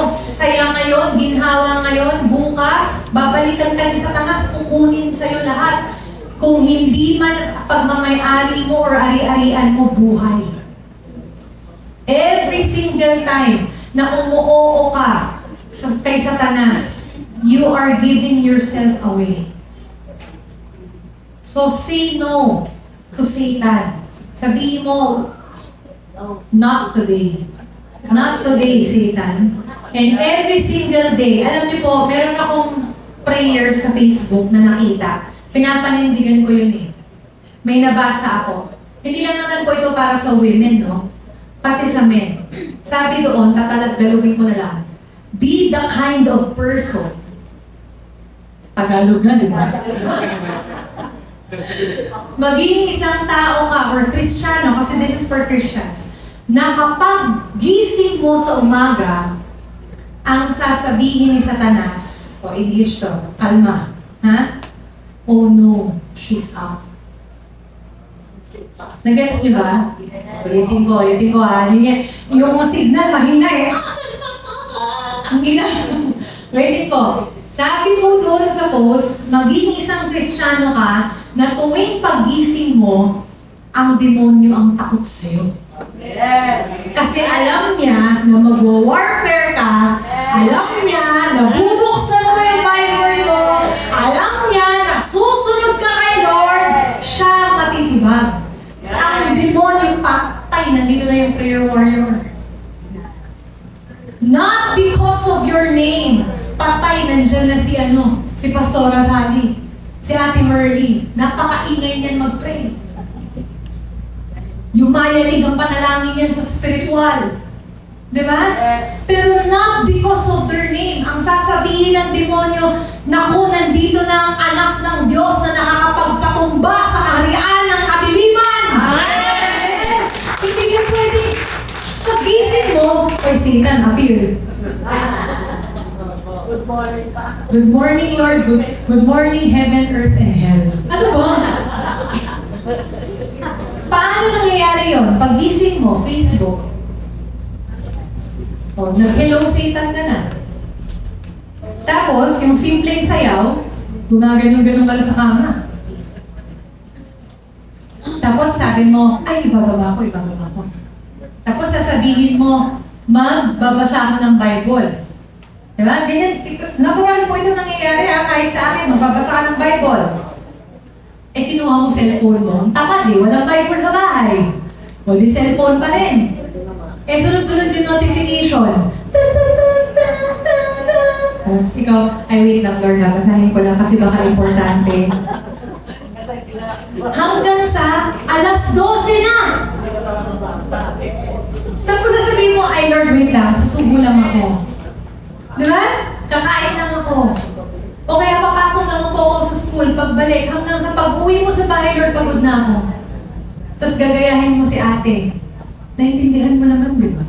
saya ngayon, ginhawa ngayon, bukas, babalikan ka ni Satanas, kukunin sa'yo lahat. Kung hindi man pagmamay-ari mo or ari-arian mo, buhay. Every single time na umuoo ka kay Satanas, you are giving yourself away. So say no to Satan. Sabihin mo, not today. Not today, Satan. And every single day, alam niyo po, meron akong prayer sa Facebook na nakita. Pinapanindigan ko yun eh. May nabasa ako. Hindi lang naman po ito para sa women, no? Pati sa men. Sabi doon, galawin ko na lang. Be the kind of person. Tagalog na, di ba? Maging isang tao ka or Kristiyano, kasi this is for Christians, na kapag gising mo sa umaga, ang sasabihin ni Satanas, o English to, kalma, ha? Oh no, she's up. Nag-gets niyo ba? Ulitin ko ha. Yung signal, mahina eh. Ang hina. Ulitin ko. Sabi mo doon sa post, maging isang Kristiyano ka, na tuwing paggising mo, ang demonyo ang takot sa'yo. Yes. Kasi alam niya na mag-warfare ka, alam niya na bubuksan mo yung Bible mo, alam niya na susunod ka kay Lord, siya matitibag. Ang demonyo patay, nandito na yung prayer warrior. Not because of your name, patay, nandiyan na si Pastora Sally, si Ate Merly, napakaingay niyan mag-pray. Yumayanig ang panalangin yan sa spiritual. Diba? Yes. Pero not because of their name. Ang sasabihin ng demonyo, naku, nandito na ang anak ng Diyos na nakakapagpatumba sa kaharian ng kadiliman. Amen. Hindi ka pwede. Pagising mo, kay Satan appear. Good morning pa. Good morning, Lord. Good morning, heaven, earth, and hell. Ano ba? Paano nangyayari yun? Pagising mo, Facebook. O, hello Satan ka na. Tapos, yung simpleng sayaw, gumaganong-ganong ka sa kama. Tapos sabi mo, ay, ibababa ko. Tapos sasabihin mo, magbabasa ko ng Bible. Diba? Ganyan, natural po ito nangyayari kahit sa akin, magbabasa ka ng Bible. Kinuha mo cellphone mo, tamad walang Bible sa bahay. O di cellphone pa rin. Sunod-sunod yung notification. Tapos ikaw, ay wait lang Lord ha, basahin ko lang kasi baka importante. Hanggang sa alas 12 na! Tapos sasabihin mo, ay Lord wait lang, susubo lang ako. Diba? Kakain lang ako. O kaya papasok lang po ako sa school, pagbalik, hanggang sa pag-uwi mo sa bahay, Lord, pagod na ako. Tapos gagayahin mo si ate. Naintindihan mo naman, di ba?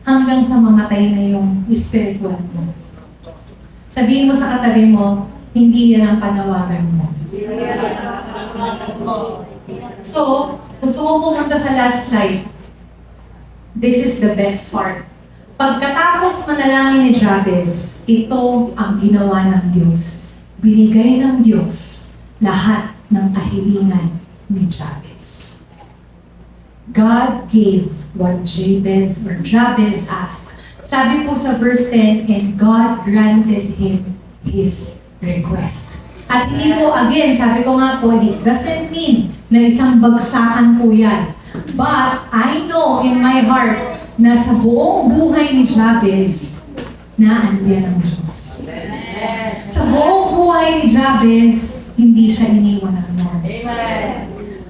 Hanggang sa mamatay na yung spiritual mo. Sabihin mo sa katabi mo, hindi yan ang panawagan mo. So, gusto ko pumunta sa last slide. This is the best part. Pagkatapos manalangin ni Jabez, ito ang ginawa ng Diyos. Binigay ng Diyos lahat ng kahilingan ni Jabez. God gave what Jabez asked. Sabi po sa verse 10, and God granted him his request. At hindi po, again, sabi ko nga po, it doesn't mean na isang bagsakan po yan. But I know in my heart na sa buong buhay ni Jabez, na andiyan ang Diyos. Sa buong buhay ni Jabez, hindi siya iniwan ng Lord. Amen.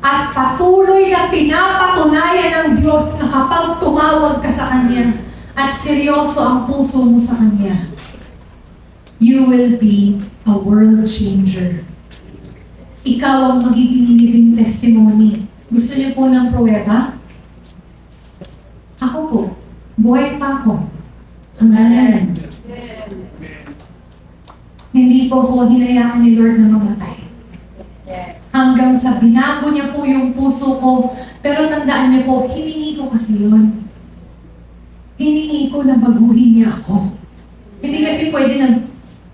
At patuloy na pinapatunayan ng Diyos na kapag tumawag ka sa Kanya at seryoso ang puso mo sa Kanya, you will be a world changer. Ikaw ang magiging living testimony. Gusto niyo po ng pruweba? Ako po. Buhay pa ako. Hanggang ngayon. Hindi po ako hinayaan ni Lord na mamatay. Yes. Hanggang sa binago niya po yung puso ko. Pero tandaan niyo po, hiningi ko kasi yun. Hiningi ko na baguhin niya ako. Hindi kasi pwede na,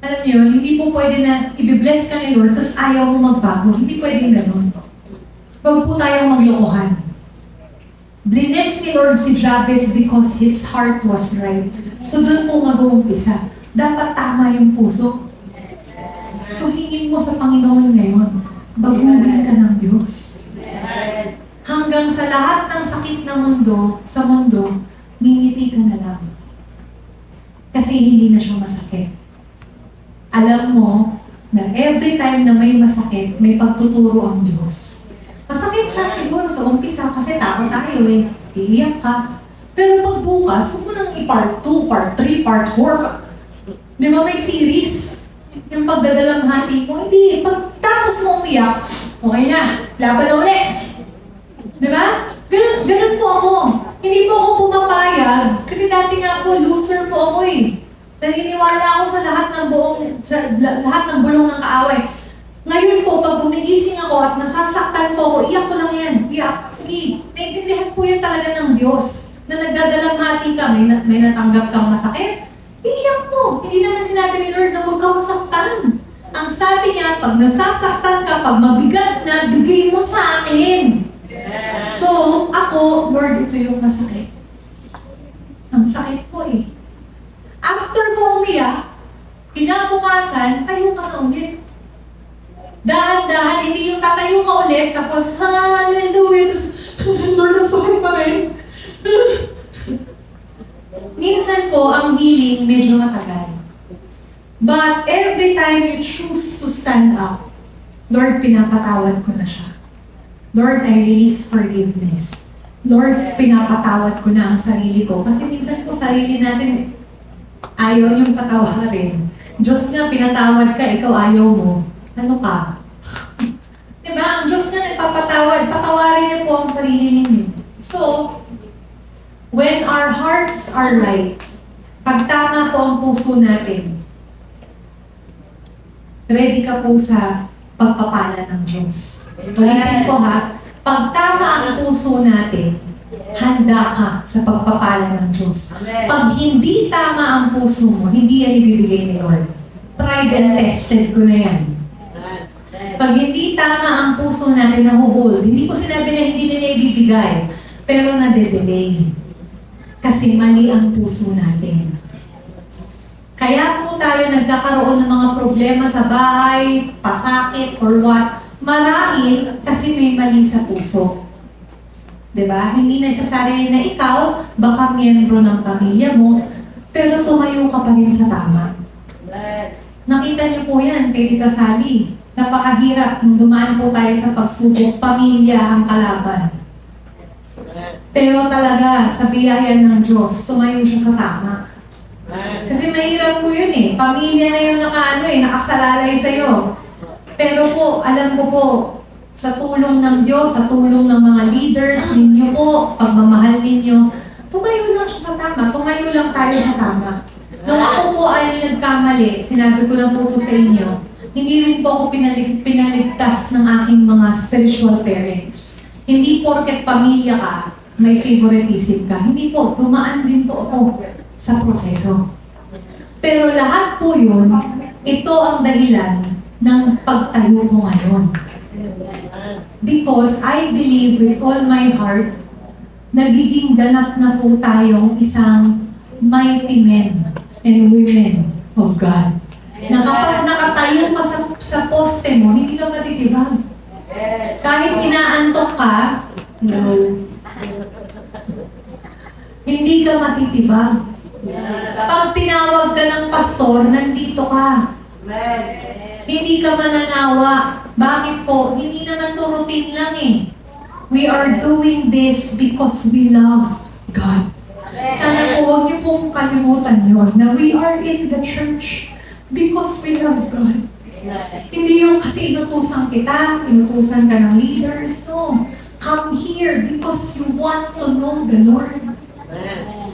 alam niyo, hindi po pwede na i-bless ka ni Lord, tapos ayaw mo magbago. Hindi pwedeng ganun. Huwag po tayong maglokohan. Bless ni Lord si Jabez because his heart was right. So doon po mag-uumpisa. Dapat tama yung puso. So hingin mo sa Panginoon ngayon, baguhin ka ng Diyos. Hanggang sa lahat ng sakit ng mundo, sa mundo, ngingiti ka na lang. Kasi hindi na siya masakit. Alam mo na every time na may masakit, may pagtuturo ang Diyos. Masakit siya siguro sa umpisa kasi takot tayo eh. Iiyak ka. Pero pag bukas, huwag mo nang i-part 2, part 3, part 4. Di ba may series? Yung pagdadalamhati mo, hindi. Pagtapos mo umiyak, okay na, laban na ulit. Di ba? Ganun po ako. Hindi po ako pumapayag. Kasi dati nga po, loser po ako eh. Naniniwala ako sa lahat ng lahat ng bulong ng kaaway. Ngayon po, pag gumigising ako at nasasaktan po ako, iyak ko lang yan. Iyak. Sige, naiintindihan po yan talaga ng Diyos. Na nagdadalamhati ka, may natanggap kang masakit. Iiyak mo. Hindi naman sinabi ni Lord na huwag kang masaktan. Ang sabi niya, pag nasasaktan ka, pag mabigat na, bigay mo sa akin. So, ako, Lord, ito yung masakit. Ang sakit ko eh. After ko umiyak, kinabukasan, tayo ka na ulit. Dahan-dahan, hindi yung tatayo ka ulit, tapos, hallelujah, tapos, Lord, ang sakit pa rin. Minsan po, ang healing medyo matagal. But every time you choose to stand up, Lord, pinapatawad ko na siya. Lord, I release forgiveness. Lord, pinapatawad ko na ang sarili ko. Kasi minsan po, sarili natin, ayaw niyong patawarin. Diyos nga, pinatawad ka, ikaw ayaw mo. Ano ka? Diba? Ang Diyos nga nagpapatawad. Patawarin niyo po ang sarili ninyo. So, when our hearts are right, pag tama po ang puso natin, ready ka po sa pagpapala ng Diyos. Ulitin ko ha, pag tama ang puso natin, handa ka sa pagpapala ng Diyos. Pag hindi tama ang puso mo, hindi yan ibibigay ni Lord. Tried and tested ko na yan. Pag hindi tama ang puso natin nahuhold, hindi ko sinabi na hindi na niya ibibigay, pero nade-delay. Kasi mali ang puso natin. Kaya po tayo nagkakaroon ng mga problema sa bahay, pasakit, or what, marahil kasi may mali sa puso. Diba? Hindi necessary na ikaw, baka miyembro ng pamilya mo, pero tumayo ka pa rin sa tama. Nakita niyo po yan kay Tita Sally. Napakahirap nung dumaan po tayo sa pagsubok, pamilya ang kalaban. Pero talaga, sa biyaya ng Diyos, tumayo siya sa tama. Kasi mahirap po yun eh. Pamilya na yung nakasalalay sa'yo. Pero po, alam ko po, sa tulong ng Diyos, sa tulong ng mga leaders ninyo po, pagmamahal ninyo, tumayo lang siya sa tama. Tumayo lang tayo sa tama. Nung ako po ay nagkamali, sinabi ko lang po sa inyo, hindi rin po ako pinaligtas ng aking mga spiritual parents. Hindi porket pamilya ka, may favoritism ka. Hindi po, dumaan din po ako. sa proseso. Pero lahat po yun, ito ang dahilan ng pagtayo ko ngayon. Because I believe with all my heart, nagiging ganap na po tayong isang mighty men and women of God. Na kapag nakatayo ka sa poste mo, hindi ka matitibag. Kahit inaantok ka, hindi ka matitibag. Pag tinawag ka ng pastor, nandito ka. Hindi ka mananawa. Bakit po? Hindi naman to routine lang eh. We are doing this because we love God. Sana po huwag niyo pong kalimutan yun na we are in the church because we love God. Hindi yung kasi inutusan kita, inutusan ka ng leaders. No. Come here because you want to know the Lord.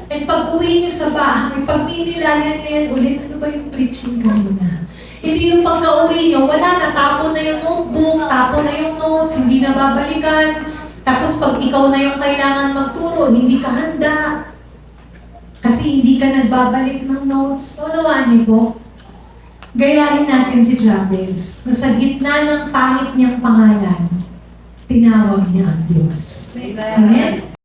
And pag uwi niyo sa bahay, pag ninilayan niyo yan ulit, ano ba yung preaching kanina? Hindi yung pagka-uwi niyo, wala na, tapon na yung notebook, tapon na yung notes, hindi na babalikan. Tapos pag ikaw na yung kailangan magturo, hindi ka handa. Kasi hindi ka nagbabalik ng notes. Unawaan niyo po? Gayahin natin si Jabez na sa gitna ng pangit niyang pangalan, tinawag niya ang Diyos. Amen?